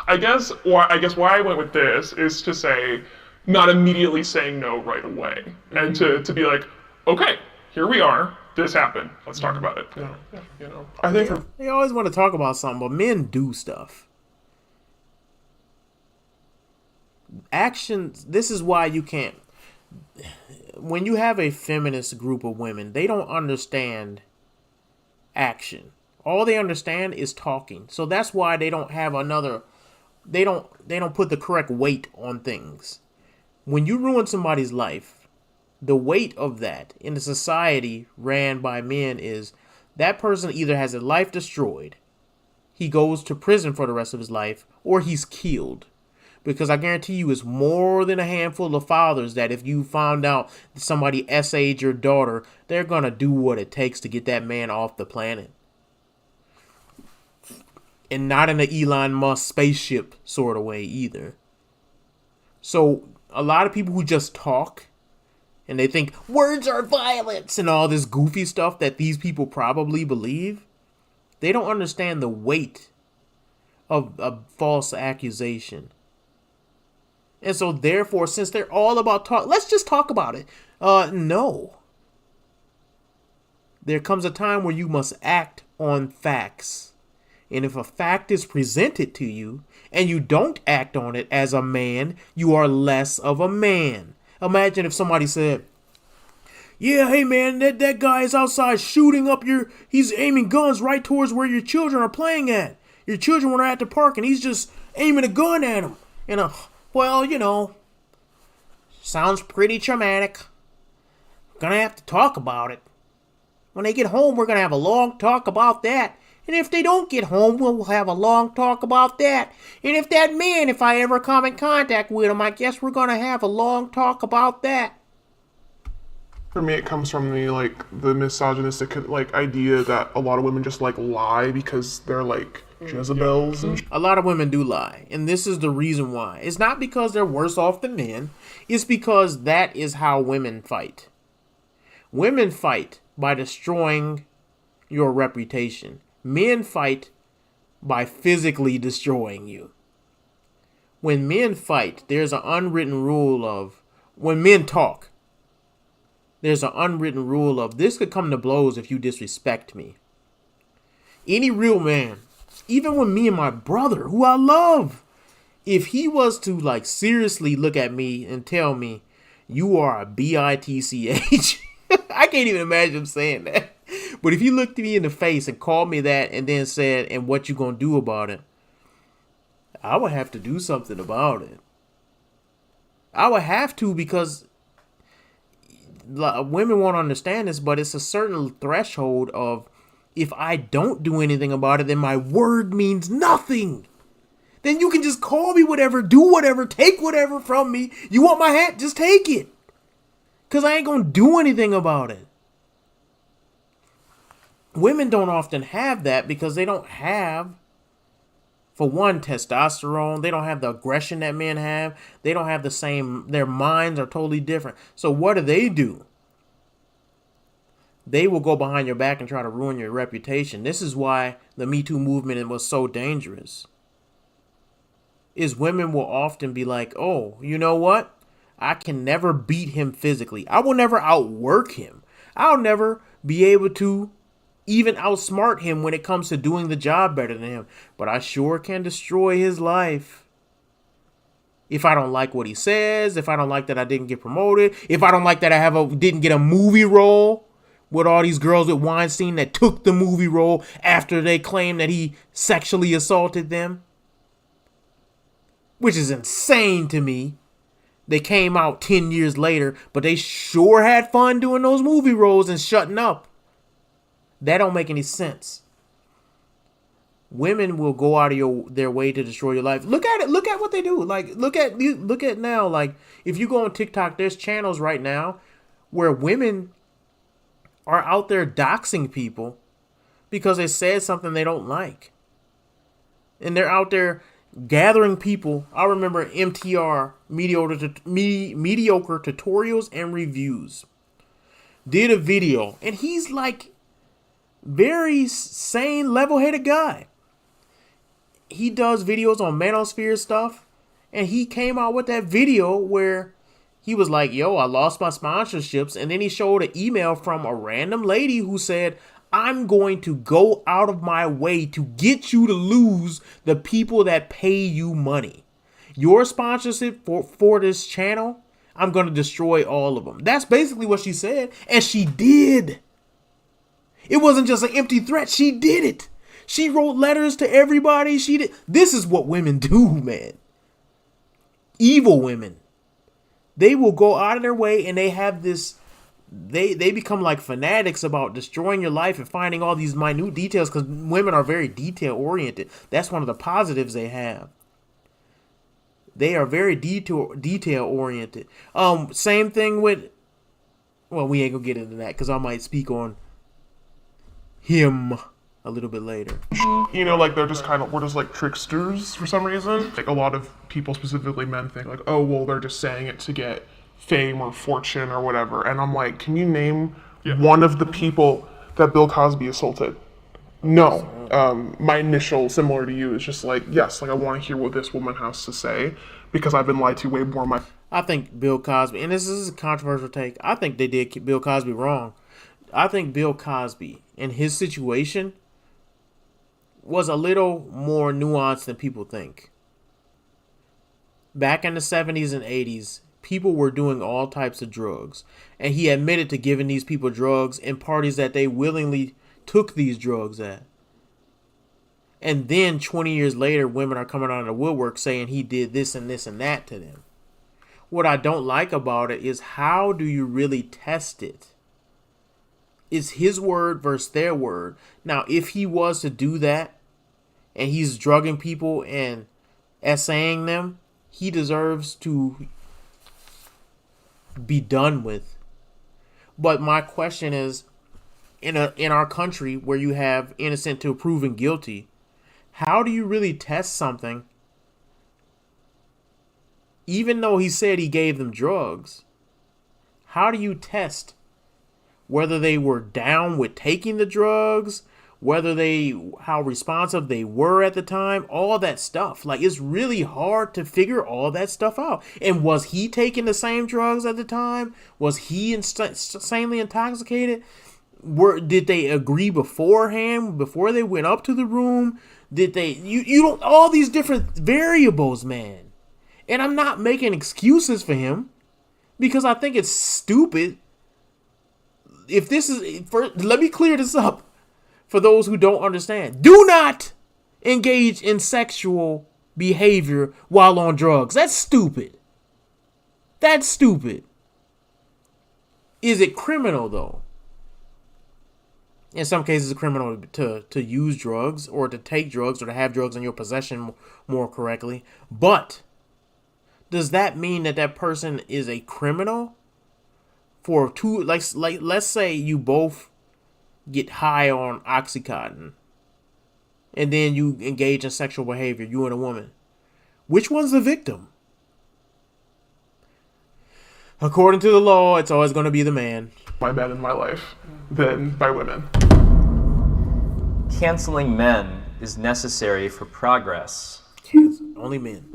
I guess why I went with this is to say, not immediately saying no right away, and to be like, okay, here we are. This happened. Let's talk about it. I think They always want to talk about something, but men do stuff. Actions, this is why you can't. When you have a feminist group of women, they don't understand action. All they understand is talking. So that's why they don't have they don't put the correct weight on things. When you ruin somebody's life, the weight of that in a society ran by men is that person either has his life destroyed, he goes to prison for the rest of his life, or he's killed. Because I guarantee you it's more than a handful of fathers that if you found out that somebody SA'd your daughter, they're going to do what it takes to get that man off the planet. And not in an Elon Musk spaceship sort of way either. So a lot of people who just talk and they think words are violence and all this goofy stuff that these people probably believe, they don't understand the weight of a false accusation. And so therefore, since they're all about talk, let's just talk about it. No. There comes a time where you must act on facts. And if a fact is presented to you and you don't act on it as a man, you are less of a man. Imagine if somebody said, yeah, hey man, that guy is outside shooting up he's aiming guns right towards where your children are playing at. Your children were at the park and he's just aiming a gun at them. And well, sounds pretty traumatic. Gonna have to talk about it. When they get home, we're gonna have a long talk about that. And if they don't get home, we'll have a long talk about that. And if that man, if I ever come in contact with him, I guess we're going to have a long talk about that. for me it comes from the misogynistic idea that a lot of women just lie because they're Jezebels. And a lot of women do lie, and this is the reason why. It's not because they're worse off than men. It's because that is how women fight. Women fight by destroying your reputation. Men fight by physically destroying you. When men fight, there's an unwritten rule of when men talk, there's an unwritten rule of this could come to blows if you disrespect me. Any real man, even with me and my brother, who I love, if he was to like seriously look at me and tell me you are a bitch, I can't even imagine him saying that. But if he looked me in the face and called me that and then said, and what you gonna do about it? I would have to do something about it. I would have to, because women won't understand this, but it's a certain threshold of, if I don't do anything about it, then my word means nothing. Then you can just call me whatever, do whatever, take whatever from me. You want my hat? Just take it. Because I ain't going to do anything about it. Women don't often have that because they don't have, for one, testosterone. They don't have the aggression that men have. They don't have the same, their minds are totally different. So what do? They will go behind your back and try to ruin your reputation. This is why the Me Too movement was so dangerous. Is women will often be like, oh, you know what? I can never beat him physically. I will never outwork him. I'll never be able to even outsmart him when it comes to doing the job better than him. But I sure can destroy his life. If I don't like what he says, if I don't like that I didn't get promoted, if I don't like that I didn't get a movie role with all these girls with Weinstein that took the movie role after they claimed that he sexually assaulted them. Which is insane to me. They came out 10 years later, but they sure had fun doing those movie roles and shutting up. That don't make any sense. Women will go out of their way to destroy your life. Look at it. Look at what they do. Like, look at now. Like, if you go on TikTok, there's channels right now where women are out there doxing people because they said something they don't like. And they're out there gathering people. I remember MTR, mediocre tutorials and reviews, did a video, and he's like very sane, level-headed guy. He does videos on manosphere stuff, and he came out with that video where he was like, yo, I lost my sponsorships, and then he showed an email from a random lady who said, I'm going to go out of my way to get you to lose the people that pay you money. Your sponsorship for this channel, I'm going to destroy all of them. That's basically what she said. And she did. It wasn't just an empty threat. She did it. She wrote letters to everybody. She did. This is what women do, man. Evil women. They will go out of their way and they have this. They become like fanatics about destroying your life and finding all these minute details, because women are very detail oriented. That's one of the positives they have. They are very detail oriented. Same thing with, well, we ain't gonna get into that because I might speak on him a little bit later. You know, like we're just like tricksters for some reason. Like a lot of people, specifically men, think like, oh, well, they're just saying it to get fame or fortune or whatever. And I'm like, can you name one of the people that Bill Cosby assaulted? No. My initial, similar to you, is just like, yes, like I want to hear what this woman has to say because I've been lied to way more. I think Bill Cosby, and this is a controversial take, I think they did Bill Cosby wrong. I think Bill Cosby and his situation was a little more nuanced than people think. Back in the 70s and 80s, people were doing all types of drugs. And he admitted to giving these people drugs in parties that they willingly took these drugs at. And then 20 years later, women are coming out of the woodwork saying he did this and this and that to them. What I don't like about it is, how do you really test it? It's his word versus their word. Now, if he was to do that and he's drugging people and essaying them, he deserves to be done with. But my question is, in our country where you have innocent till proven guilty, how do you really test something? Even though he said he gave them drugs, how do you test whether they were down with taking the drugs, how responsive they were at the time, all that stuff. Like, it's really hard to figure all that stuff out. And was he taking the same drugs at the time? Was he insanely intoxicated? Did they agree beforehand, before they went up to the room? Did they, you don't, all these different variables, man. And I'm not making excuses for him, because I think it's stupid. If this is, let me clear this up for those who don't understand. Do not engage in sexual behavior while on drugs. That's stupid. That's stupid. Is it criminal, though? In some cases, it's criminal to use drugs, or to take drugs, or to have drugs in your possession, more correctly. But does that mean that that person is a criminal? For two, like let's say you both get high on Oxycontin, and then you engage in sexual behavior, you and a woman. Which one's the victim? According to the law, it's always going to be the man. My men in my life than by women. Canceling men is necessary for progress. Only men.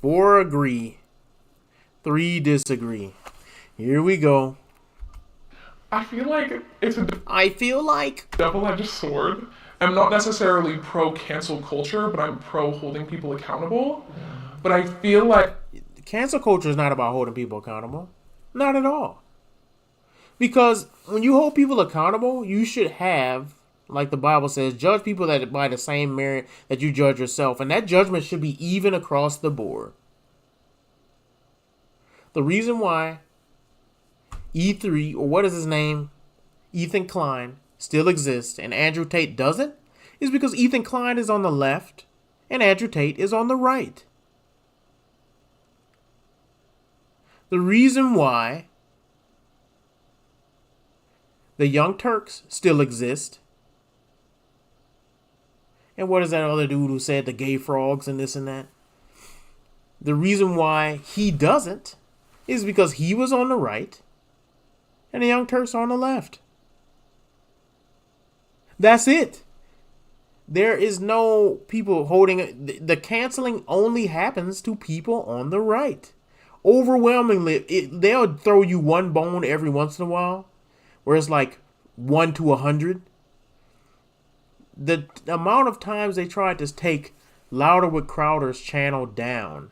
4 agree, 3 disagree. Here we go. I feel like it's a double-edged sword. I'm not necessarily pro cancel culture, but I'm pro holding people accountable. But I feel like Cancel culture is not about holding people accountable. Not at all. Because when you hold people accountable, you should have, like the Bible says, judge people that by the same merit that you judge yourself. And that judgment should be even across the board. The reason why E3, or what is his name, Ethan Klein, still exists and Andrew Tate doesn't, is because Ethan Klein is on the left and Andrew Tate is on the right. The reason why the Young Turks still exist, and what is that other dude who said the gay frogs and this and that? The reason why he doesn't is because he was on the right and the Young Turks are on the left. That's it. There is no people holding the canceling only happens to people on the right. Overwhelmingly, they'll throw you one bone every once in a while, where it's like 1 to 100. The amount of times they tried to take Louder with Crowder's channel down,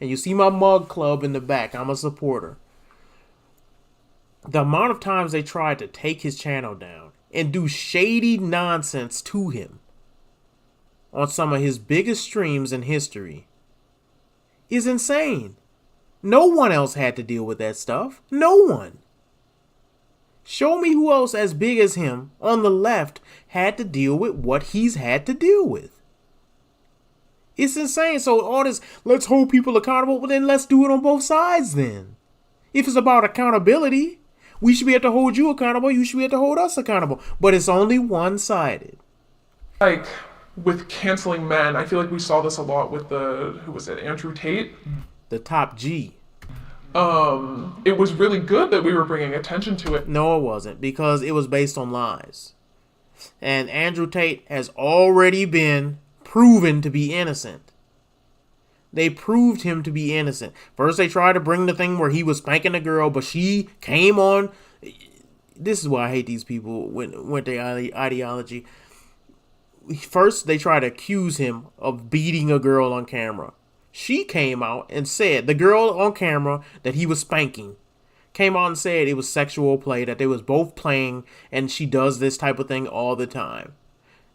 and you see my mug club in the back, I'm a supporter. The amount of times they tried to take his channel down and do shady nonsense to him on some of his biggest streams in history is insane. No one else had to deal with that stuff. No one. Show me who else as big as him on the left had to deal with what he's had to deal with. It's insane. So all this, let's hold people accountable, well then let's do it on both sides then. If it's about accountability, we should be able to hold you accountable, you should be able to hold us accountable. But it's only one-sided. Like, with canceling men, I feel like we saw this a lot with Andrew Tate? The top G. It was really good that we were bringing attention to it. No, it wasn't, because it was based on lies. And Andrew Tate has already been proven to be innocent. They proved him to be innocent. First, they tried to bring the thing where he was spanking a girl, but she came on. This is why I hate these people with their ideology. First, they tried to accuse him of beating a girl on camera. She came out and said, the girl on camera that he was spanking, came out and said it was sexual play, that they was both playing, and she does this type of thing all the time.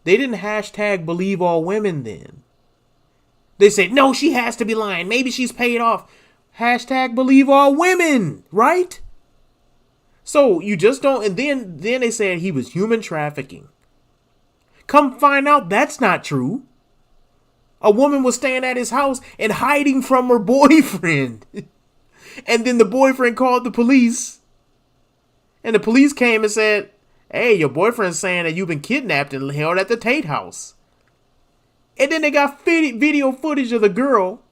They didn't hashtag believe all women then. They said, no, she has to be lying. Maybe she's paid off. Hashtag believe all women, right? So you just don't, and then they said he was human trafficking. Come find out that's not true. A woman was staying at his house and hiding from her boyfriend. And then the boyfriend called the police. And the police came and said, hey, your boyfriend's saying that you've been kidnapped and held at the Tate house. And then they got video footage of the girl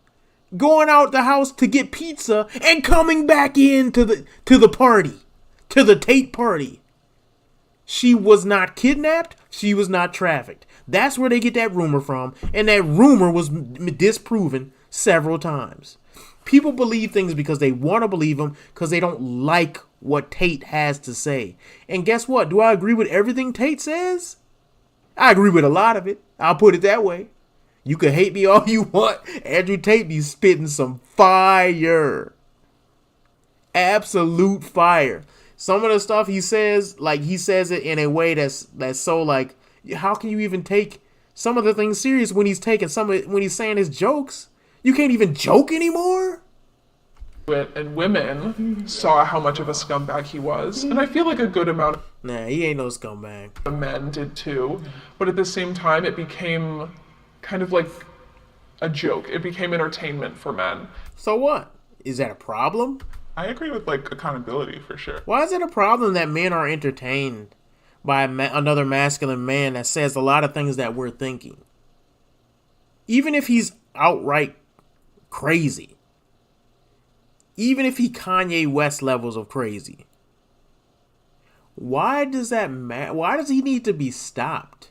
going out the house to get pizza and coming back in to the party, to the Tate party. She was not kidnapped. She was not trafficked. That's where they get that rumor from, and that rumor was disproven several times. People believe things because they want to believe them because they don't like what Tate has to say. And guess what? Do I agree with everything Tate says? I agree with a lot of it. I'll put it that way. You can hate me all you want. Andrew Tate be spitting some fire. Absolute fire. Some of the stuff he says, like he says it in a way that's so like, how can you even take some of the things serious when he's taking some of it, when he's saying his jokes? You can't even joke anymore? And women saw how much of a scumbag he was. And I feel like a good amount Nah, he ain't no scumbag. of men did too. But at the same time, it became kind of like a joke. It became entertainment for men. So what? Is that a problem? I agree with like accountability for sure. Why is it a problem that men are entertained by another masculine man that says a lot of things that we're thinking? Even if he's outright crazy. Even if he Kanye West levels of crazy. Why does that matter? Why does he need to be stopped?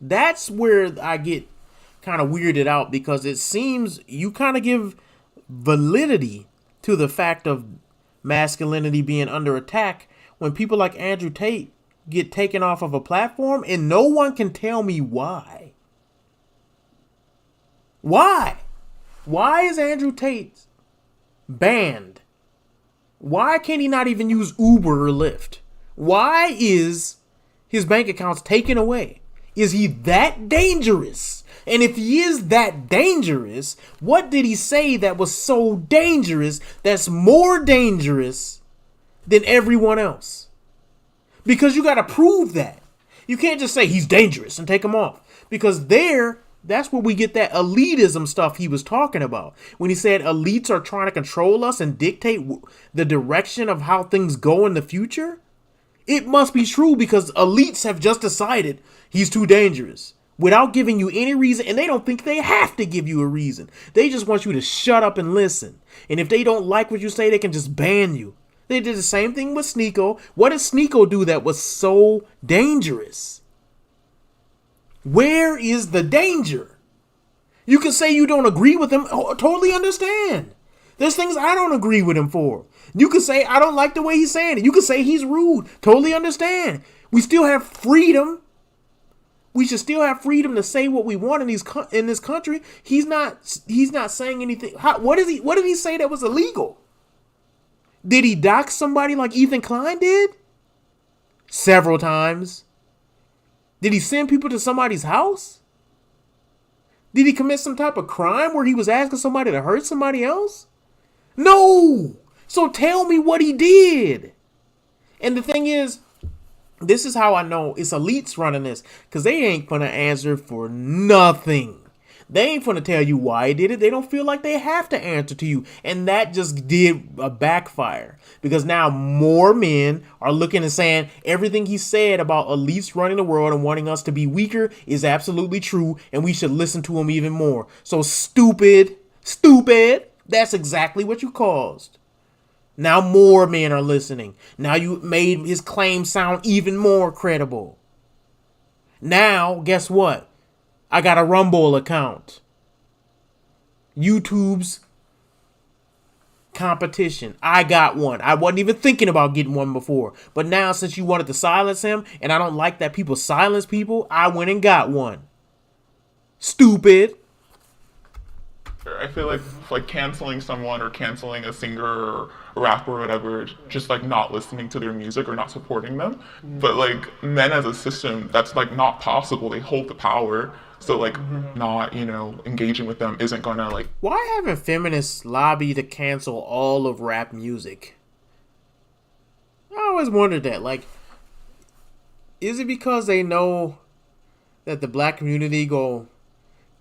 That's where I get kind of weirded out, because it seems you kind of give validity to the fact of masculinity being under attack when people like Andrew Tate get taken off of a platform and no one can tell me why. Why? Why is Andrew Tate banned? Why can't he not even use Uber or Lyft? Why is his bank accounts taken away? Is he that dangerous? And if he is that dangerous, what did he say that was so dangerous that's more dangerous than everyone else? Because you got to prove that. You can't just say he's dangerous and take him off. Because that's where we get that elitism stuff he was talking about. When he said elites are trying to control us and dictate the direction of how things go in the future. It must be true, because elites have just decided he's too dangerous without giving you any reason. And they don't think they have to give you a reason. They just want you to shut up and listen. And if they don't like what you say, they can just ban you. They did the same thing with Sneeko. What did Sneeko do that was so dangerous? Where is the danger? You can say you don't agree with him. Oh, totally understand. There's things I don't agree with him for. You can say I don't like the way he's saying it. You can say he's rude. Totally understand. We still have freedom. We should still have freedom to say what we want in this country. He's not saying anything. What did he say that was illegal? Did he dox somebody like Ethan Klein did? Several times. Did he send people to somebody's house? Did he commit some type of crime where he was asking somebody to hurt somebody else? No! So tell me what he did. And the thing is, this is how I know it's elites running this, because they ain't gonna answer for nothing. They ain't gonna tell you why he did it. They don't feel like they have to answer to you. And that just did a backfire, because now more men are looking and saying everything he said about elites running the world and wanting us to be weaker is absolutely true, and we should listen to him even more. So stupid, that's exactly what you caused. Now more men are listening. Now you made his claim sound even more credible. Now, guess what? I got a Rumble account. YouTube's competition. I got one. I wasn't even thinking about getting one before. But now, since you wanted to silence him, and I don't like that people silence people, I went and got one. Stupid. I feel like canceling someone or canceling a singer or a rapper or whatever, just like not listening to their music or not supporting them. But like men as a system, that's like not possible. They hold the power. So like not, engaging with them isn't gonna like. Why haven't feminists lobbied to cancel all of rap music? I always wondered that. Like, is it because they know that the black community go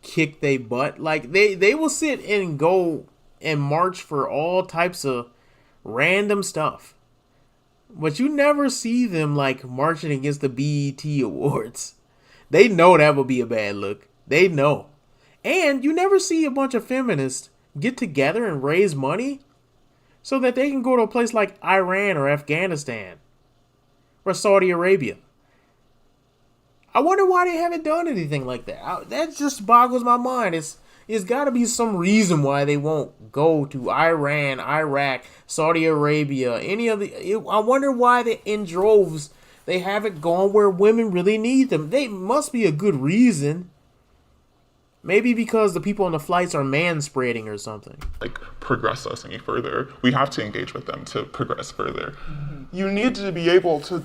kick they butt? Like they will sit and go and march for all types of random stuff, but you never see them like marching against the BET Awards. They know that would be a bad look. They know. And you never see a bunch of feminists get together and raise money so that they can go to a place like Iran or Afghanistan or Saudi Arabia. I wonder why they haven't done anything like that. That just boggles my mind. It's got to be some reason why they won't go to Iran, Iraq, Saudi Arabia, any of the. I wonder why in droves they haven't gone where women really need them. They must be a good reason. Maybe because the people on the flights are man-spreading or something. Like, progress us any further. We have to engage with them to progress further. You need to be able to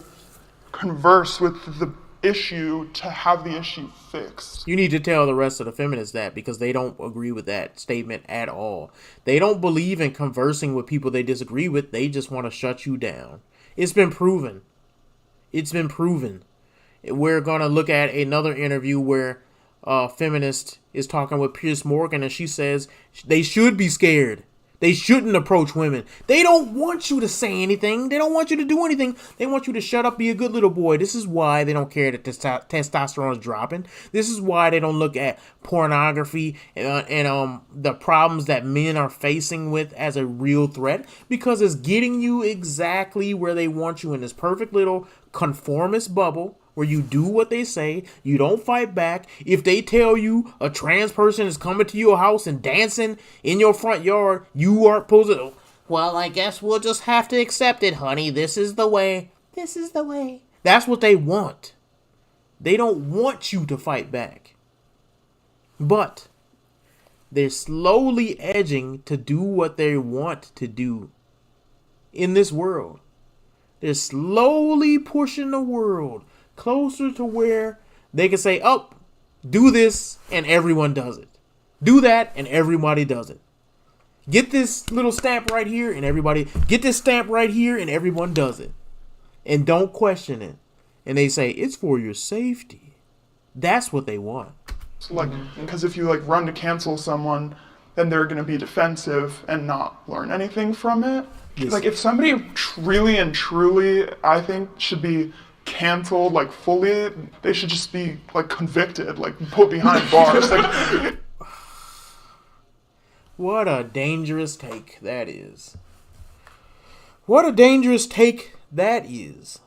converse with the issue to have the issue fixed. You need to tell the rest of the feminists that, because they don't agree with that statement at all. They don't believe in conversing with people they disagree with. They just want to shut you down. It's been proven. It's been proven. We're going to look at another interview where feminist is talking with Piers Morgan, and she says they should be scared. They shouldn't approach women. They don't want you to say anything. They don't want you to do anything. They want you to shut up, be a good little boy. This is why they don't care that testosterone is dropping. This is why they don't look at pornography and the problems that men are facing with as a real threat, because it's getting you exactly where they want you, in this perfect little conformist bubble where you do what they say, you don't fight back. If they tell you a trans person is coming to your house and dancing in your front yard, you aren't supposed to, well, I guess we'll just have to accept it, honey. This is the way. This is the way. That's what they want. They don't want you to fight back. But they're slowly edging to do what they want to do in this world. They're slowly pushing the world closer to where they can say, oh, do this, and everyone does it. Do that, and everybody does it. Get this little stamp right here, and everybody, get this stamp right here, and everyone does it. And don't question it. And they say, it's for your safety. That's what they want. Like, because if you like run to cancel someone, then they're going to be defensive and not learn anything from it. Yes. Like, if somebody really and truly, I think, should be canceled, like, fully, they should just be, like, convicted, like, put behind bars. Like, what a dangerous take that is. What a dangerous take that is.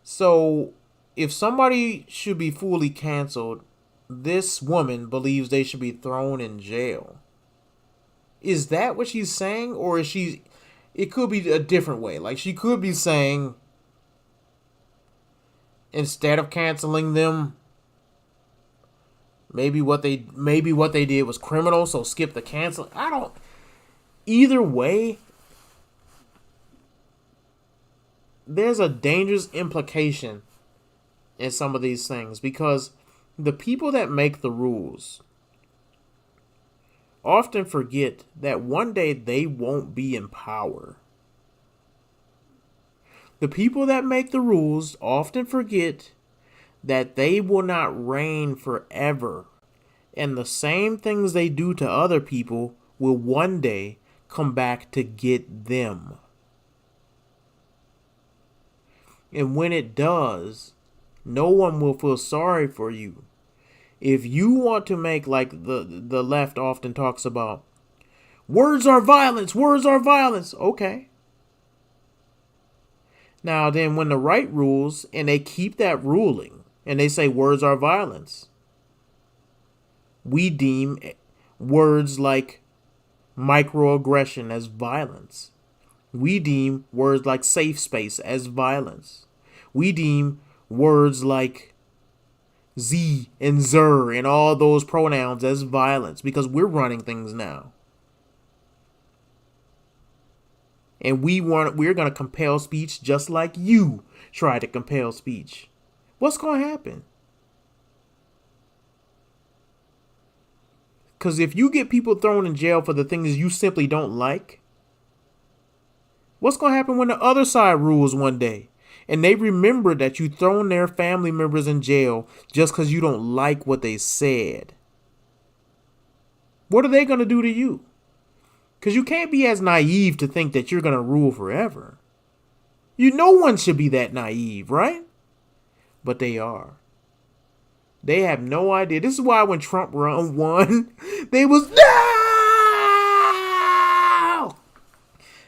So, if somebody should be fully canceled, this woman believes they should be thrown in jail. Is that what she's saying? Or is she... It could be a different way. Like, she could be saying, instead of canceling them, maybe what they did was criminal, so skip the cancel. I don't... Either way, there's a dangerous implication in some of these things, because the people that make the rules often forget that one day they won't be in power. The people that make the rules often forget that they will not reign forever, and the same things they do to other people will one day come back to get them. And when it does, no one will feel sorry for you. If you want to make, like the left often talks about, words are violence, words are violence. Okay. Now then, when the right rules, and they keep that ruling, and they say words are violence, we deem words like microaggression as violence. We deem words like safe space as violence. We deem words like Z and Zer and all those pronouns as violence, because we're running things now. And we're going to compel speech just like you try to compel speech. What's going to happen? Because if you get people thrown in jail for the things you simply don't like, what's going to happen when the other side rules one day? And they remember that you thrown their family members in jail just because you don't like what they said. What are they going to do to you? Because you can't be as naive to think that you're going to rule forever. No one should be that naive, right? But they are. They have no idea. This is why when Trump won, they was,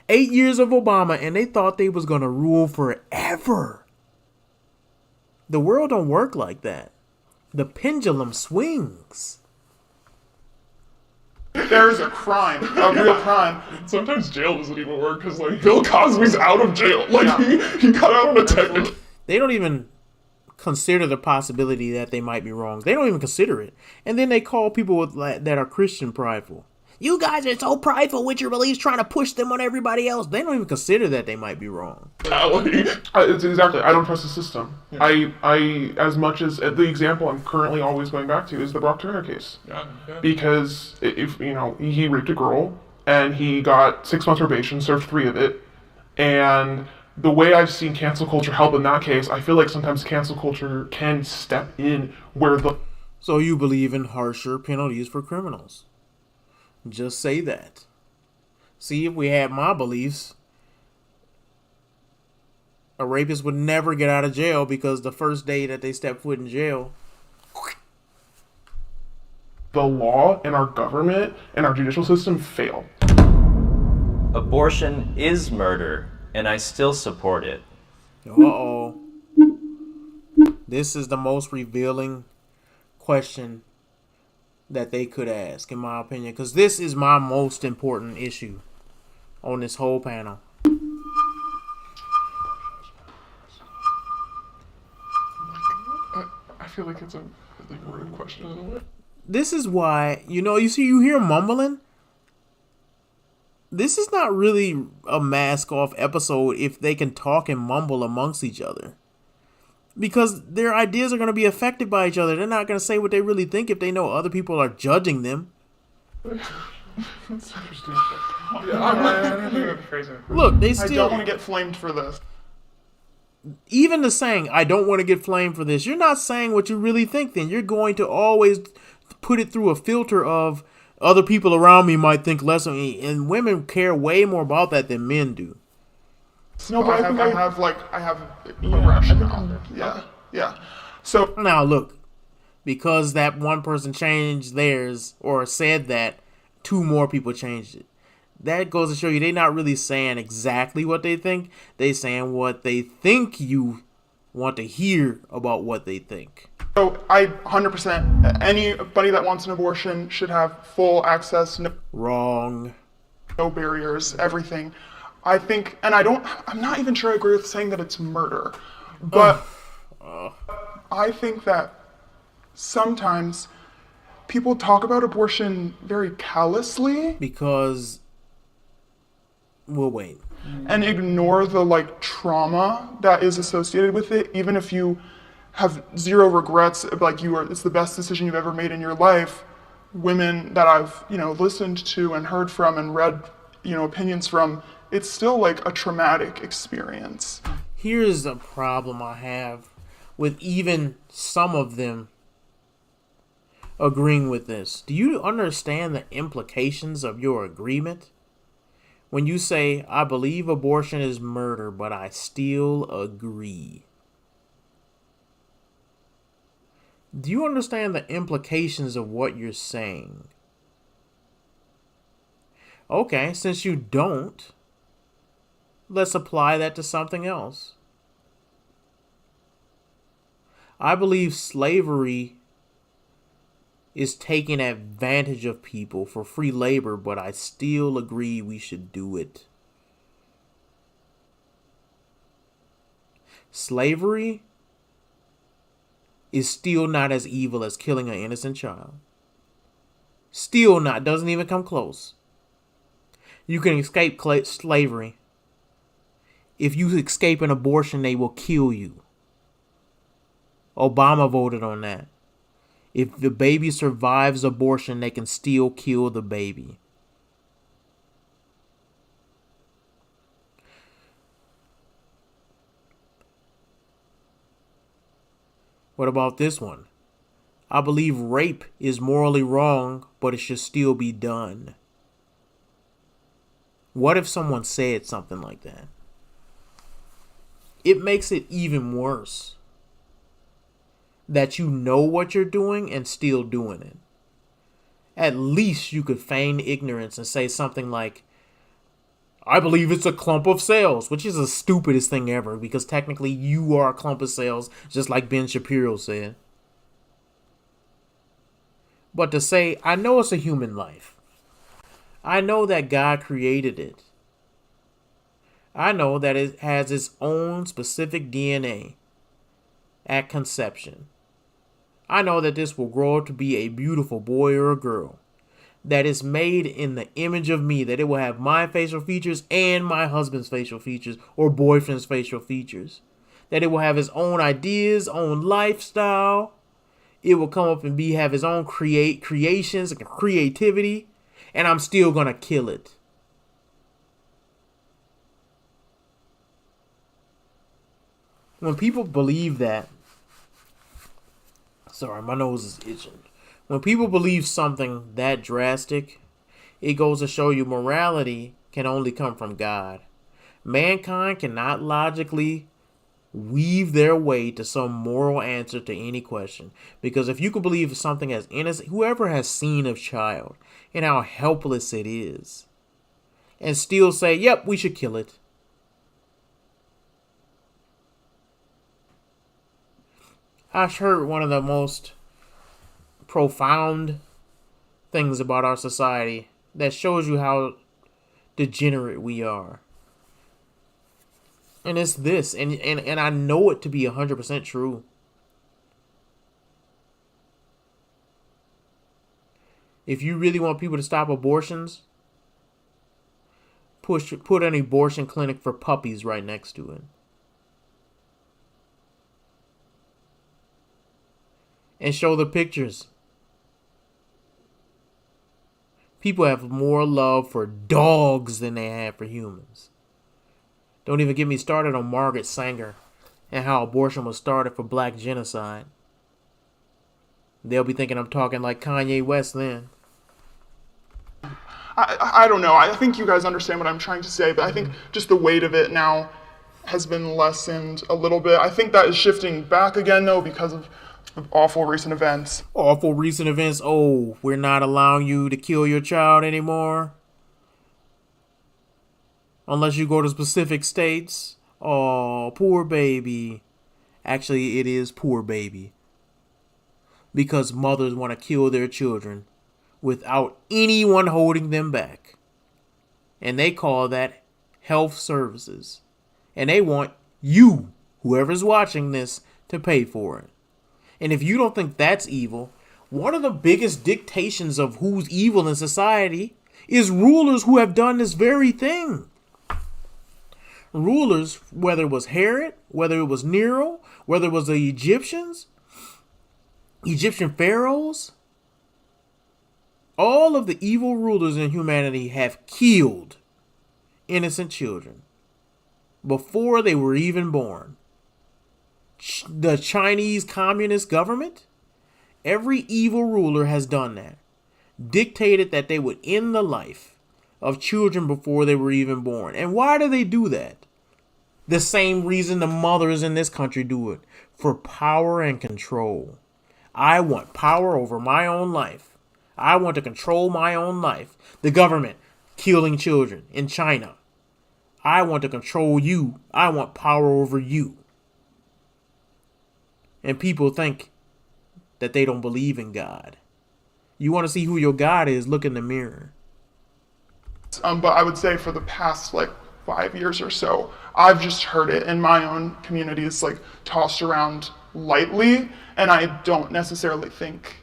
8 years of Obama, and they thought they was going to rule forever. The world don't work like that. The pendulum swings. There's a crime, a real crime. Sometimes jail doesn't even work because like Bill Cosby's out of jail. Like he got out on a technical. They don't even consider the possibility that they might be wrong. They don't even consider it. And then they call people that are Christian prideful. You guys are so prideful with your beliefs, trying to push them on everybody else. They don't even consider that they might be wrong. It's exactly. I don't trust the system. Yeah. I as much as the example I'm currently always going back to is the Brock Turner case. Yeah. Because if he raped a girl and he got 6 months probation, served 3 of it, and the way I've seen cancel culture help in that case, I feel like sometimes cancel culture can step in where the. So you believe in harsher penalties for criminals? Just say that. See, if we had my beliefs, a rapist would never get out of jail because the first day that they step foot in jail. The law and our government and our judicial system fail. Abortion is murder, and I still support it. Uh-oh. This is the most revealing question that they could ask, in my opinion, because this is my most important issue on this whole panel. I feel like it's a really rude question in a way. This is why, you hear mumbling. This is not really a mask-off episode if they can talk and mumble amongst each other. Because their ideas are going to be affected by each other. They're not going to say what they really think if they know other people are judging them. That's interesting. I don't know how to phrase it. Look, I don't want to get flamed for this. Even the saying, I don't want to get flamed for this, you're not saying what you really think then. You're going to always put it through a filter of other people around me might think less of me. And women care way more about that than men do. No, but I have rationale. Yeah. So now look, because that one person changed theirs or said that, 2 more people changed it. That goes to show you they're not really saying exactly what they think. They're saying what they think you want to hear about what they think. So I 100%, anybody that wants an abortion should have full access. Wrong. No barriers, everything. I think, and I'm not even sure I agree with saying that it's murder, but I think that sometimes people talk about abortion very callously. Because, we'll wait. And ignore the trauma that is associated with it, even if you have 0 regrets, it's the best decision you've ever made in your life. Women that I've, listened to and heard from and read, opinions from, it's still a traumatic experience. Here's a problem I have with even some of them agreeing with this. Do you understand the implications of your agreement? When you say, I believe abortion is murder, but I still agree. Do you understand the implications of what you're saying? Okay, since you don't, let's apply that to something else. I believe slavery is taking advantage of people for free labor, but I still agree we should do it. Slavery is still not as evil as killing an innocent child. Still not. Doesn't even come close. You can escape slavery. If you escape an abortion, they will kill you. Obama voted on that. If the baby survives abortion, they can still kill the baby. What about this one? I believe rape is morally wrong, but it should still be done. What if someone said something like that? It makes it even worse that you know what you're doing and still doing it. At least you could feign ignorance and say something like, I believe it's a clump of cells, which is the stupidest thing ever because technically you are a clump of cells, just like Ben Shapiro said. But to say, I know it's a human life. I know that God created it. I know that it has its own specific DNA at conception. I know that this will grow up to be a beautiful boy or a girl. That is made in the image of me. That it will have my facial features and my husband's facial features or boyfriend's facial features. That it will have its own ideas, own lifestyle. It will come up and have its own creations and creativity. And I'm still going to kill it. When people believe that, sorry, my nose is itching. When people believe something that drastic, it goes to show you morality can only come from God. Mankind cannot logically weave their way to some moral answer to any question. Because if you can believe something as innocent, whoever has seen a child and how helpless it is, and still say, yep, we should kill it. I've heard one of the most profound things about our society that shows you how degenerate we are. And it's this, and I know it to be 100% true. If you really want people to stop abortions, put an abortion clinic for puppies right next to it. And show the pictures. People have more love for dogs than they have for humans. Don't even get me started on Margaret Sanger and how abortion was started for black genocide. They'll be thinking I'm talking like Kanye West then. I don't know. I think you guys understand what I'm trying to say, but I think just the weight of it now has been lessened a little bit. I think that is shifting back again, though, because of awful recent events. Awful recent events. Oh, we're not allowing you to kill your child anymore. Unless you go to specific states. Oh, poor baby. Actually, it is poor baby. Because mothers want to kill their children without anyone holding them back. And they call that health services. And they want you, whoever's watching this, to pay for it. And if you don't think that's evil, one of the biggest dictations of who's evil in society is rulers who have done this very thing. Rulers, whether it was Herod, whether it was Nero, whether it was the Egyptian pharaohs, all of the evil rulers in humanity have killed innocent children before they were even born. The Chinese Communist government, every evil ruler has done that. Dictated that they would end the life of children before they were even born. And why do they do that? The same reason the mothers in this country do it. For power and control. I want power over my own life. I want to control my own life. The government killing children in China. I want to control you. I want power over you. And people think that they don't believe in God. You want to see who your God is, look in the mirror. But I would say for the past 5 years or so, I've just heard it in my own communities tossed around lightly, and I don't necessarily think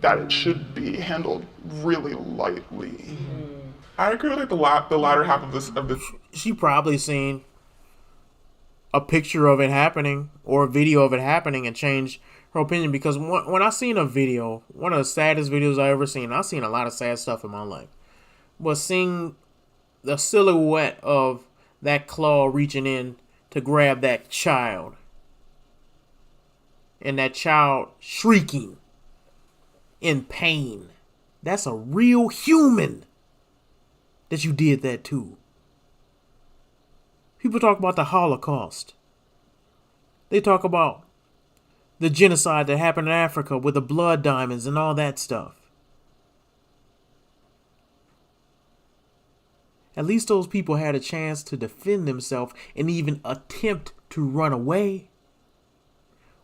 that it should be handled really lightly. Mm-hmm. I agree with the latter half of this. She probably seen a picture of it happening or a video of it happening and changed her opinion, because when I seen a video, one of the saddest videos I ever seen, I've seen a lot of sad stuff in my life, was seeing the silhouette of that claw reaching in to grab that child, and that child shrieking in pain. That's a real human that you did that to. People talk about the Holocaust. They talk about the genocide that happened in Africa with the blood diamonds and all that stuff. At least those people had a chance to defend themselves and even attempt to run away.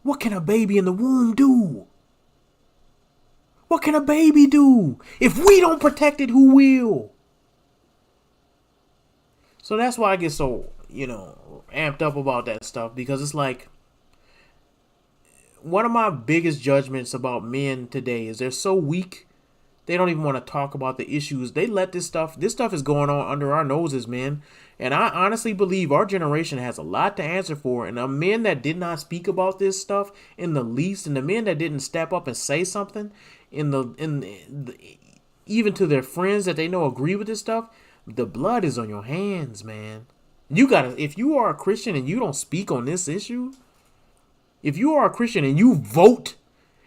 What can a baby in the womb do? What can a baby do? If we don't protect it, who will? So that's why I get so, amped up about that stuff, because it's like, one of my biggest judgments about men today is they're so weak. They don't even want to talk about the issues. They let this stuff is going on under our noses, man. And I honestly believe our generation has a lot to answer for. And the men that did not speak about this stuff in the least, and the men that didn't step up and say something even to their friends that they know agree with this stuff, the blood is on your hands, man. If you are a Christian and you don't speak on this issue, if you are a Christian and you vote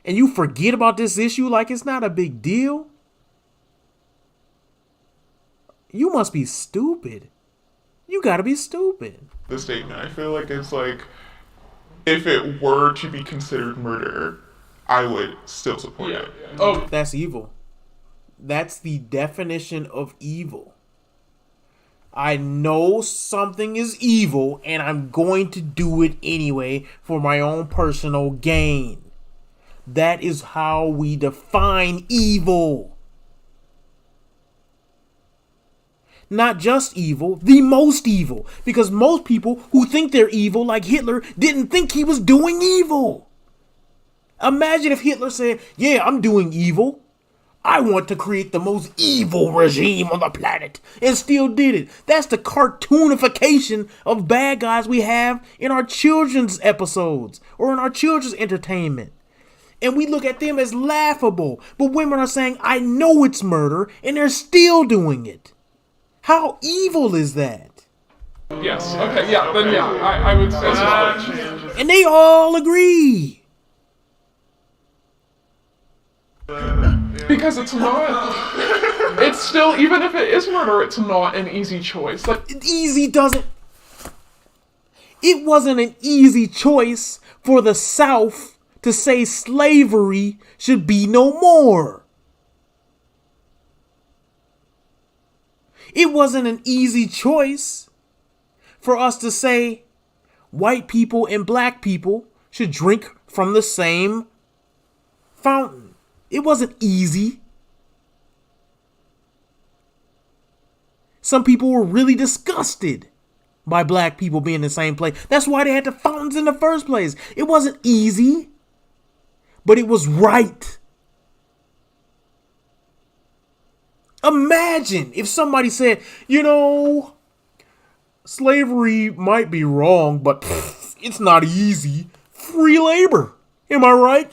and you forget about this issue like it's not a big deal, you must be stupid. You gotta be stupid. The statement, I feel like it's like, if it were to be considered murder, I would still support it. Oh, That's evil. That's the definition of evil. I know something is evil and I'm going to do it anyway for my own personal gain. That is how we define evil. Not just evil, the most evil. Because most people who think they're evil, like Hitler, didn't think he was doing evil. Imagine if Hitler said, yeah, I'm doing evil. I want to create the most evil regime on the planet, and still did it. That's the cartoonification of bad guys we have in our children's episodes or in our children's entertainment. And we look at them as laughable. But women are saying, I know it's murder, and they're still doing it. How evil is that? yes. Okay, yeah, then yeah, I would say so. And they all agree. Because it's not, it's still, even if it is murder, it's not an easy choice. Like, It wasn't an easy choice for the South to say slavery should be no more. It wasn't an easy choice for us to say white people and black people should drink from the same fountain. It wasn't easy. Some people were really disgusted by black people being in the same place. That's why they had the fountains in the first place. It wasn't easy, but it was right. Imagine if somebody said, slavery might be wrong, but it's not easy. Free labor. Am I right?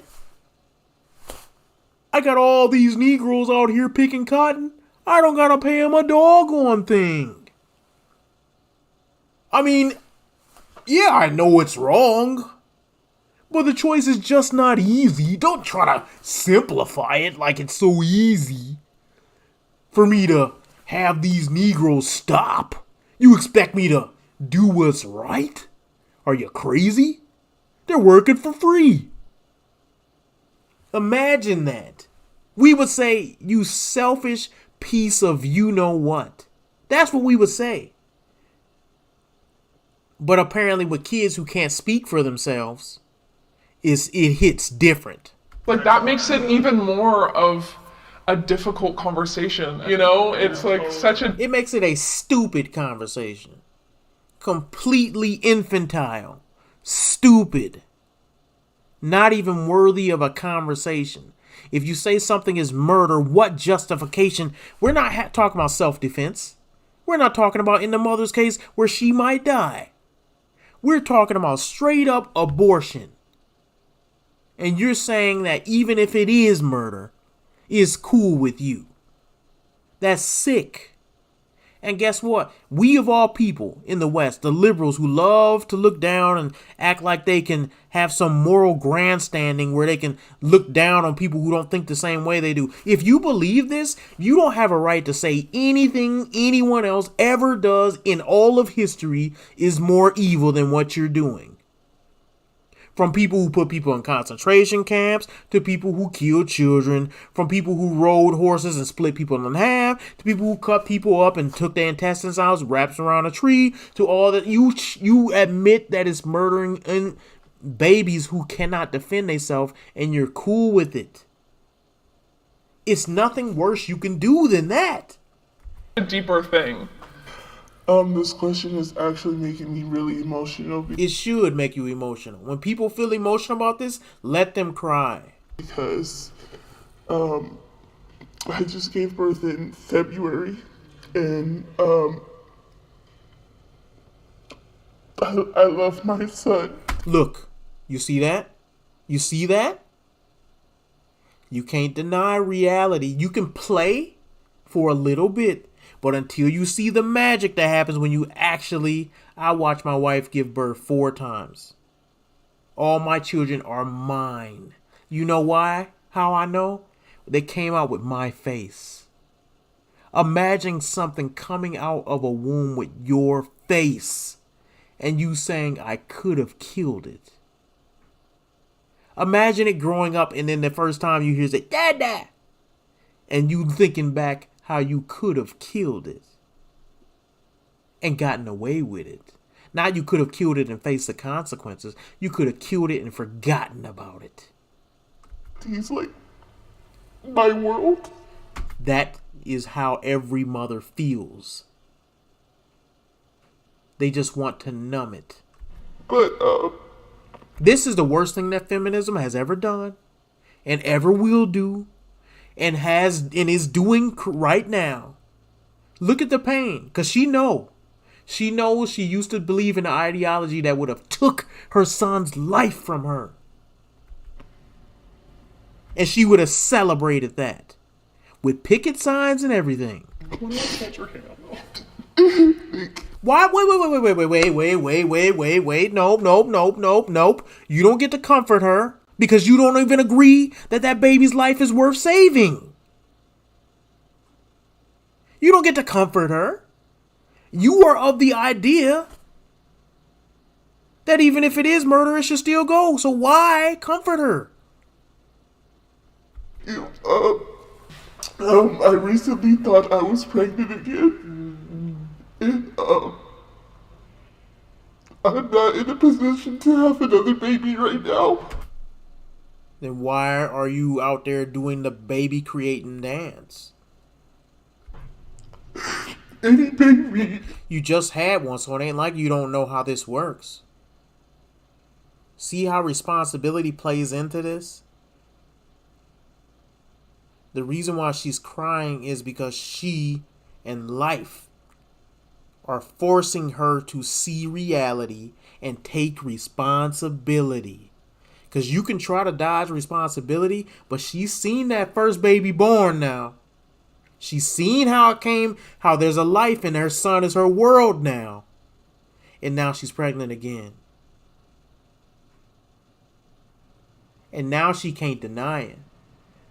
I got all these Negroes out here picking cotton. I don't gotta pay them a doggone thing. I mean, yeah, I know it's wrong, but the choice is just not easy. Don't try to simplify it like it's so easy for me to have these Negroes stop. You expect me to do what's right? Are you crazy? They're working for free. Imagine that. We would say, you selfish piece of you-know-what. That's what we would say. But apparently with kids who can't speak for themselves, it hits different. like that makes it even more of a difficult conversation, It's like such a... It makes it a stupid conversation. Completely infantile. Stupid. Not even worthy of a conversation. If you say something is murder, what justification? We're not talking about self-defense. We're not talking about in the mother's case where she might die. We're talking about straight up abortion. And you're saying that even if it is murder, it's cool with you. That's sick. And guess what? We of all people in the West, the liberals who love to look down and act like they can have some moral grandstanding where they can look down on people who don't think the same way they do. If you believe this, you don't have a right to say anything anyone else ever does in all of history is more evil than what you're doing. From people who put people in concentration camps, to people who kill children, from people who rode horses and split people in half, to people who cut people up and took their intestines out, wraps around a tree, to all that. You admit that it's murdering and babies who cannot defend themselves, and you're cool with it. It's nothing worse you can do than that. A deeper thing. This question is actually making me really emotional It should make you emotional. When people feel emotional about this, let them cry. because I just gave birth in February, and I love my son. Look, you see that? You see that? You can't deny reality. You can play for a little bit, but until you see the magic that happens when you actually... I watched my wife give birth 4 times. All my children are mine. You know why? How I know? They came out with my face. Imagine something coming out of a womb with your face, and you saying, I could have killed it. Imagine it growing up, and then the first time you hear it say, Dada! And you thinking back how you could have killed it and gotten away with it. Not you could have killed it and faced the consequences. You could have killed it and forgotten about it. He's like my world. That is how every mother feels. They just want to numb it. But This is the worst thing that feminism has ever done and ever will do and is doing right now. Look at the pain, because she knows she used to believe in an ideology that would have took her son's life from her. And she would have celebrated that with picket signs and everything. Why? Wait. Nope. You don't get to comfort her because you don't even agree that baby's life is worth saving. You don't get to comfort her. You are of the idea that even if it is murder, it should still go. So why comfort her? I recently thought I was pregnant again, and I'm not in a position to have another baby right now. Then why are you out there doing the baby creating dance? Any baby. You just had one, so it ain't like you don't know how this works. See how responsibility plays into this? The reason why she's crying is because she and life are forcing her to see reality and take responsibility. Because you can try to dodge responsibility, but she's seen that first baby born now. She's seen how it came, how there's a life and her son is her world now. And now she's pregnant again. And now she can't deny it.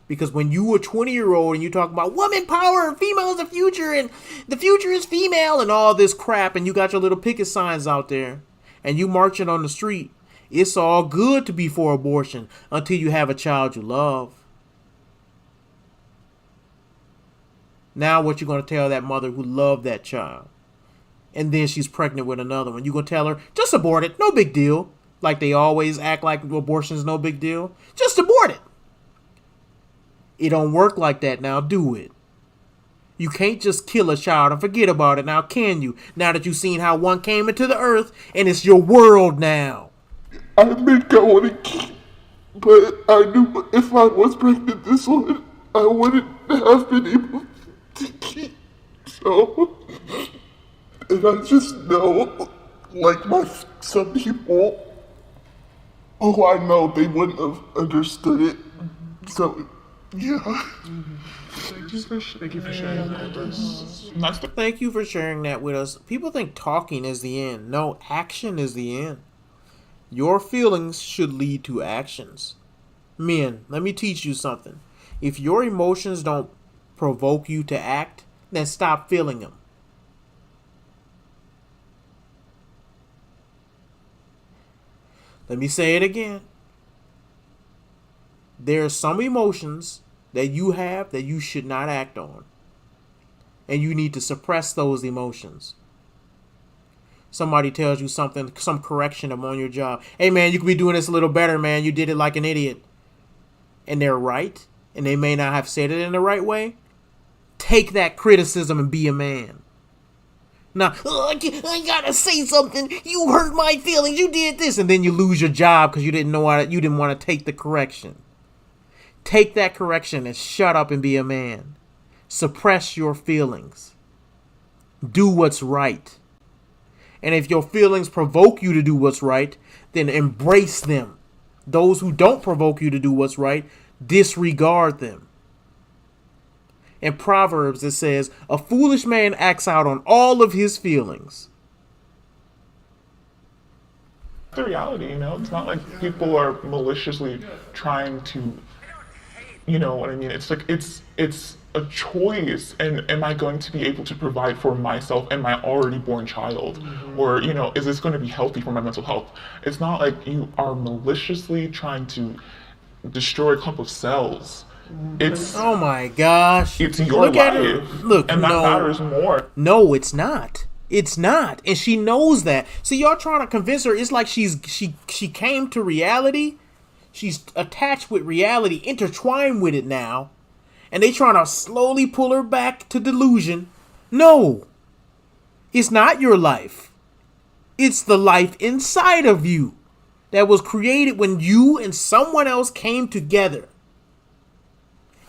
Because when you were 20-year-old and you talk about woman power and female is the future and the future is female and all this crap, and you got your little picket signs out there and you marching on the street, it's all good to be for abortion until you have a child you love. Now what you going to tell that mother who loved that child? And then she's pregnant with another one. You going to tell her, just abort it, no big deal. Like they always act like abortion is no big deal. Just abort it. It don't work like that now, do it? You can't just kill a child and forget about it now, can you? Now that you've seen how one came into the earth and it's your world now. I've been going to keep, but I knew if I was pregnant this one, I wouldn't have been able to keep. So, and I just know, like some people who I know, they wouldn't have understood it. So, yeah. Thank you for sharing all this. Thank you for sharing that with us. People think talking is the end. No, action is the end. Your feelings should lead to actions. Men, let me teach you something. If your emotions don't provoke you to act, then stop feeling them. Let me say it again. There are some emotions that you have that you should not act on. And you need to suppress those emotions. Somebody tells you something, some correction on your job. Hey man, you could be doing this a little better, man. You did it like an idiot. And they're right. And they may not have said it in the right way. Take that criticism and be a man. Now, I gotta say something. You hurt my feelings. You did this. And then you lose your job because you didn't want to take the correction. Take that correction and shut up and be a man. Suppress your feelings. Do what's right. And if your feelings provoke you to do what's right, then embrace them. Those who don't provoke you to do what's right, disregard them. In Proverbs, it says, a foolish man acts out on all of his feelings. The reality, it's not like people are maliciously trying to, you know what I mean? It's like, it's a choice, and am I going to be able to provide for myself and my already born child? Or, is this going to be healthy for my mental health? It's not like you are maliciously trying to destroy a clump of cells. It's, oh my gosh. it's your life. Look, and that no, matters more. No, it's not. It's not. And she knows that. So y'all trying to convince her. It's like she came to reality. She's attached with reality, intertwined with it now. And they trying to slowly pull her back to delusion. No. It's not your life. It's the life inside of you that was created when you and someone else came together.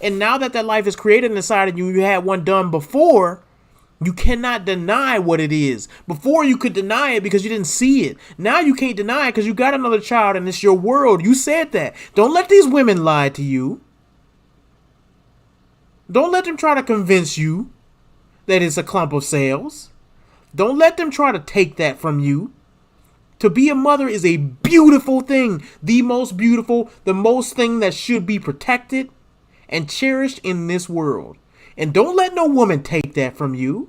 And now that life is created inside of you, you had one done before, you cannot deny what it is. Before you could deny it because you didn't see it. Now you can't deny it because you got another child and it's your world. You said that. Don't let these women lie to you. Don't let them try to convince you that it's a clump of cells. Don't let them try to take that from you. To be a mother is a beautiful thing. The most beautiful, the most thing that should be protected and cherished in this world. And don't let no woman take that from you.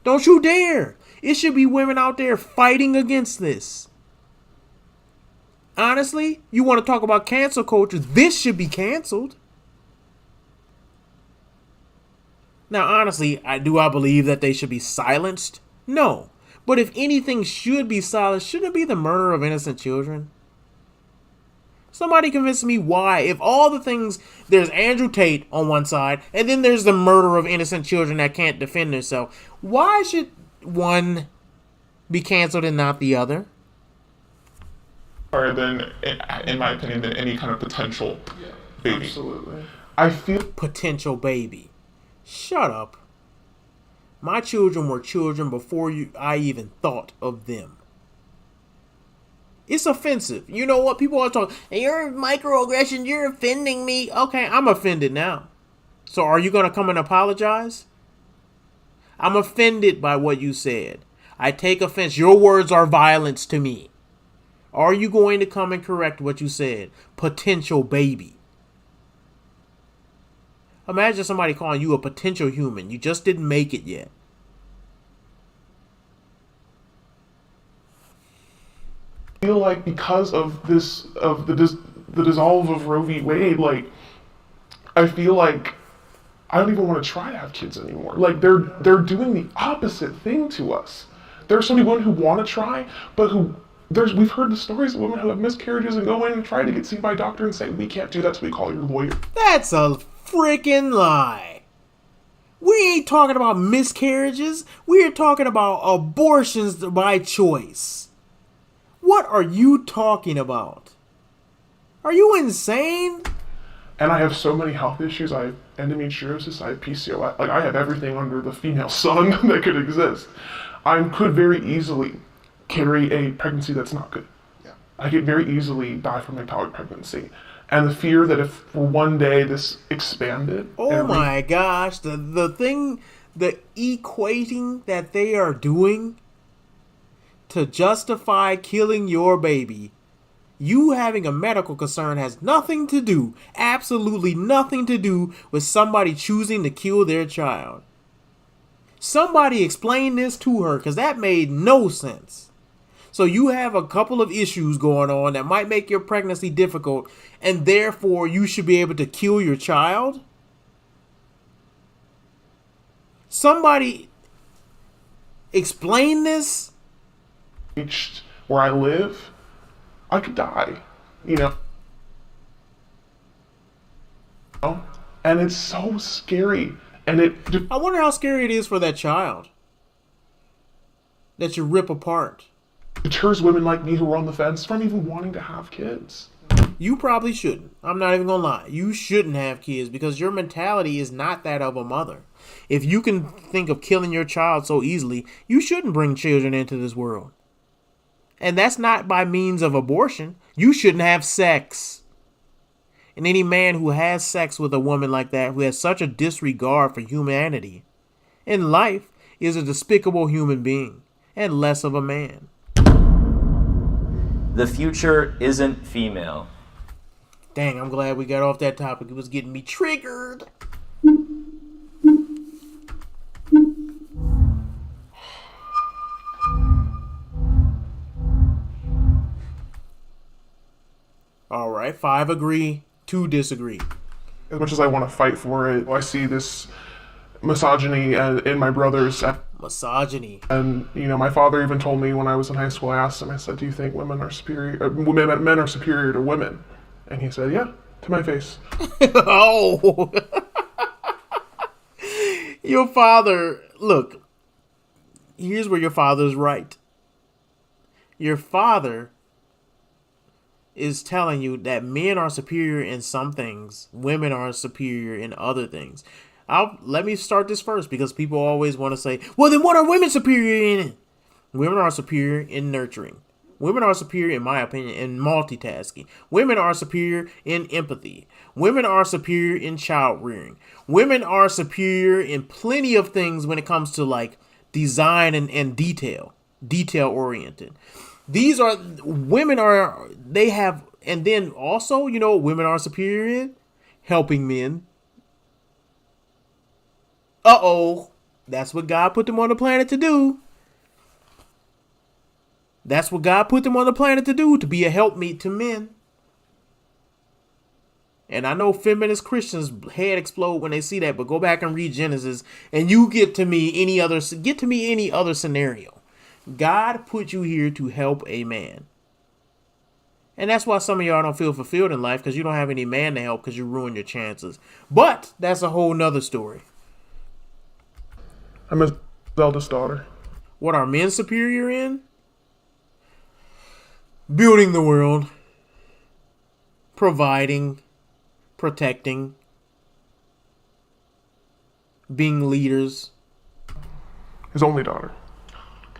Don't you dare. It should be women out there fighting against this. Honestly, you want to talk about cancel culture, this should be canceled. Now, honestly, I believe that they should be silenced? No. But if anything should be silenced, shouldn't it be the murder of innocent children? Somebody convince me why. If all the things, there's Andrew Tate on one side, and then there's the murder of innocent children that can't defend themselves. Why should one be canceled and not the other? Or than, in my opinion, than any kind of potential baby. Absolutely. I feel Potential baby. Shut up. My children were children before I even thought of them. It's offensive. You know what? People are talking, you're microaggression, you're offending me. Okay, I'm offended now. So are you going to come and apologize? I'm offended by what you said. I take offense. Your words are violence to me. Are you going to come and correct what you said? Potential baby. Imagine somebody calling you a potential human. You just didn't make it yet. I feel like because of this, of the dissolve of Roe v. Wade, like, I feel like I don't even want to try to have kids anymore. Like, they're doing the opposite thing to us. There are so many women who want to try, but we've heard the stories of women who have miscarriages and go in and try to get seen by a doctor and say, we can't do that, so we call your lawyer. That's a freaking lie. We ain't talking about miscarriages. We are talking about abortions by choice. What are you talking about? Are you insane? And I have so many health issues. I have endometriosis, I have PCOS. Like, I have everything under the female sun that could exist. I could very easily carry a pregnancy that's not good. Yeah. I could very easily die from a powered pregnancy. And the fear that if for one day this expanded... Oh my gosh, the thing, the equating that they are doing to justify killing your baby, you having a medical concern has nothing to do, absolutely nothing to do with somebody choosing to kill their child. Somebody explain this to her, because that made no sense. So you have a couple of issues going on that might make your pregnancy difficult, and therefore you should be able to kill your child? Somebody explain this? Reached where I live, I could die, you know? And it's so scary. And it I wonder how scary it is for that child that you rip apart. deters women like me who are on the fence from even wanting to have kids. You probably shouldn't. I'm not even gonna lie. You shouldn't have kids because your mentality is not that of a mother. If you can think of killing your child so easily, you shouldn't bring children into this world. And that's not by means of abortion. You shouldn't have sex. And any man who has sex with a woman like that, who has such a disregard for humanity in life, is a despicable human being and less of a man. The future isn't female. Dang, I'm glad we got off that topic. It was getting me triggered. All right, 5 agree, 2 disagree. As much as I want to fight for it, I see this misogyny in my brothers. Misogyny. And, you know, my father even told me when I was in high school, I asked him, I said, do you think women are superior, men are superior to women? And he said, yeah, to my face. Oh. Your father, look, here's where your father's right. Your father is telling you that men are superior in some things, women are superior in other things. Let me start this first because people always want to say, well, then what are women superior in? Women are superior in nurturing. Women are superior, in my opinion, in multitasking. Women are superior in empathy. Women are superior in child rearing. Women are superior in plenty of things when it comes to like design and detail oriented. These are women are, they have, and then also, you know, women are superior in helping men. Uh-oh. That's what God put them on the planet to do. That's what God put them on the planet to do, to be a helpmeet to men. And I know feminist Christians' head explode when they see that, but go back and read Genesis and you get to me any other scenario. God put you here to help a man. And that's why some of y'all don't feel fulfilled in life, because you don't have any man to help because you ruin your chances. But that's a whole nother story. I'm his eldest daughter. What are men superior in? Building the world. Providing. Protecting. Being leaders. His only daughter.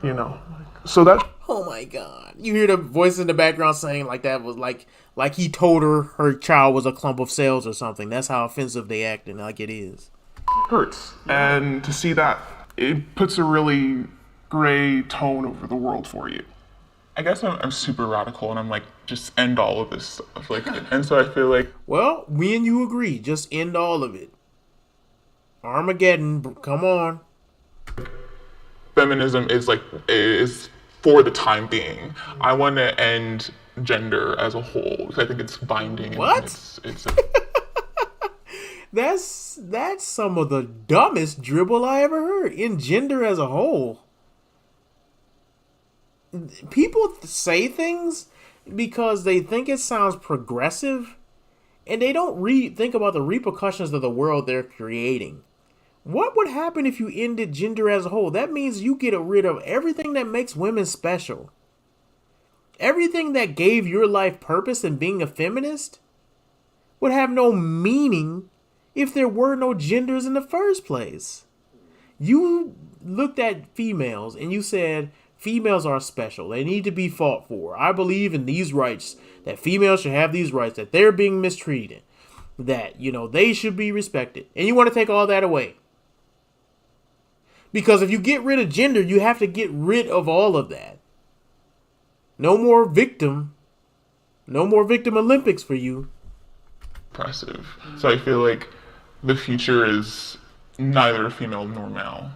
You know. So that... Oh my God. You hear the voice in the background saying like that was like he told her child was a clump of cells or something. That's how offensive they acting like it is. hurts. And to see that, it puts a really gray tone over the world for you. I guess I'm super radical and I'm like, just end all of this stuff. Like, and so I feel like, Well, me and you agree. Just end all of it. Armageddon, come on. feminism is for the time being. I want to end gender as a whole because I think it's binding. And What? It's That's some of the dumbest dribble I ever heard. In gender as a whole. People say things because they think it sounds progressive, and they don't think about the repercussions of the world they're creating. What would happen if you ended gender as a whole? That means you get rid of everything that makes women special. Everything that gave your life purpose in being a feminist would have no meaning if there were no genders in the first place. You looked at females and you said, females are special. They need to be fought for. I believe in these rights, that females should have these rights, that they're being mistreated, that, they should be respected. And you want to take all that away. Because if you get rid of gender, you have to get rid of all of that. No more victim Olympics for you. oppressive. So I feel like the future is neither female nor male.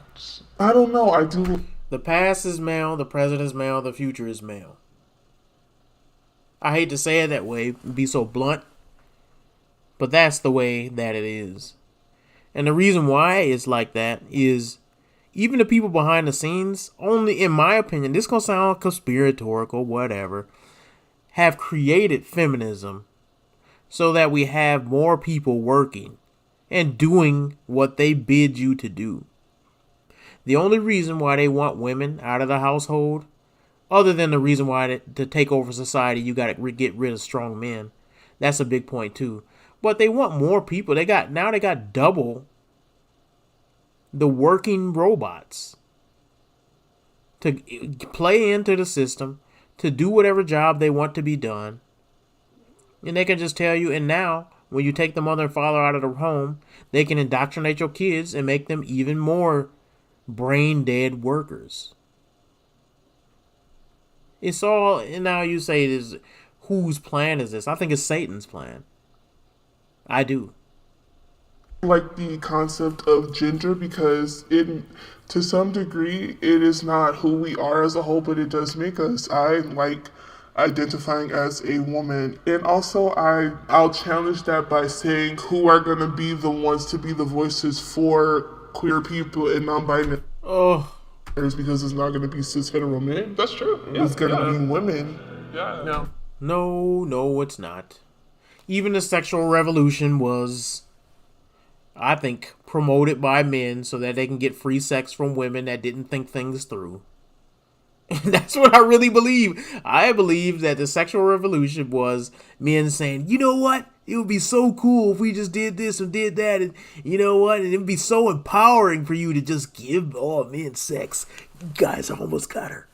I don't know, I do... The past is male, the present is male, the future is male. I hate to say it that way, be so blunt, but that's the way that it is. And the reason why it's like that is even the people behind the scenes, only in my opinion, this gonna sound conspiratorial, whatever, have created feminism so that we have more people working and doing what they bid you to do. The only reason why they want women out of the household, other than the reason why to take over society, you got to get rid of strong men. That's a big point too. But they want more people. They got double the working robots to play into the system, to do whatever job they want to be done. And they can just tell you, and now when you take the mother and father out of the home, they can indoctrinate your kids and make them even more brain dead workers. It's all, and now you say this, whose plan is this? I think it's Satan's plan. I do. Like the concept of gender, because it, to some degree, it is not who we are as a whole, but it does make us. I like identifying as a woman, and also I'll challenge that by saying who are going to be the ones to be the voices for queer people and non-binary. Oh, Because it's not going to be cis hetero men. That's true. Yeah, It's going to be women. Yeah. no, it's not. Even the sexual revolution was, I think, promoted by men so that they can get free sex from women that didn't think things through. And that's what I really believe. I believe that the sexual revolution was men saying, you know what? It would be so cool if we just did this and did that. And you know what? And it would be so empowering for you to just give all men sex. Guys, I almost got her,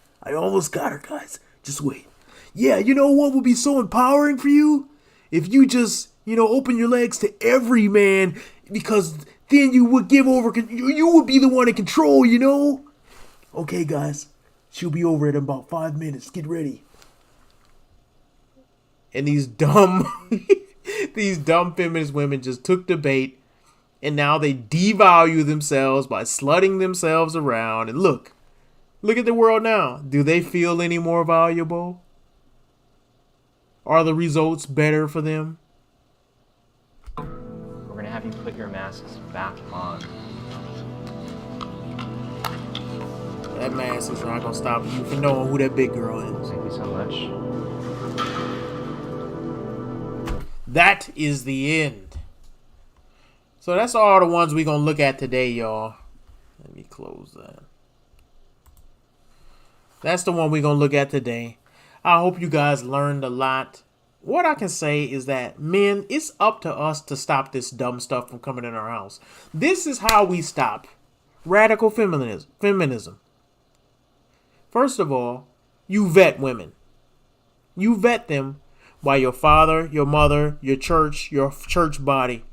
guys. Just wait. Yeah, you know what would be so empowering for you? If you just, open your legs to every man, because then you would give over, you would be the one in control, Okay, guys, she'll be over in about 5 minutes. Get ready. And these dumb feminist women just took the bait, and now they devalue themselves by slutting themselves around. And look at the world now. Do they feel any more valuable? Are the results better for them? We're going to have you put your masks back on. That mask is not going to stop you from knowing who that big girl is. Thank you so much. That is the end. So that's all the ones we're going to look at today, y'all. Let me close that. That's the one we're going to look at today. I hope you guys learned a lot. What I can say is that, men, it's up to us to stop this dumb stuff from coming in our house. This is how we stop radical feminism. First of all, you vet women. You vet them by your father, your mother, your church body,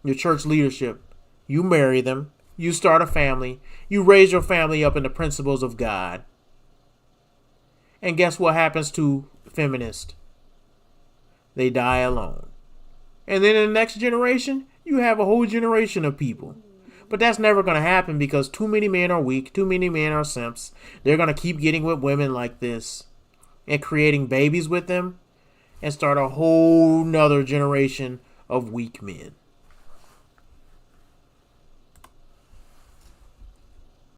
your church leadership. You marry them. You start a family. You raise your family up in the principles of God. And guess what happens to feminists? They die alone. And then in the next generation, you have a whole generation of people. But that's never going to happen because too many men are weak. Too many men are simps. They're going to keep getting with women like this and creating babies with them and start a whole nother generation of weak men.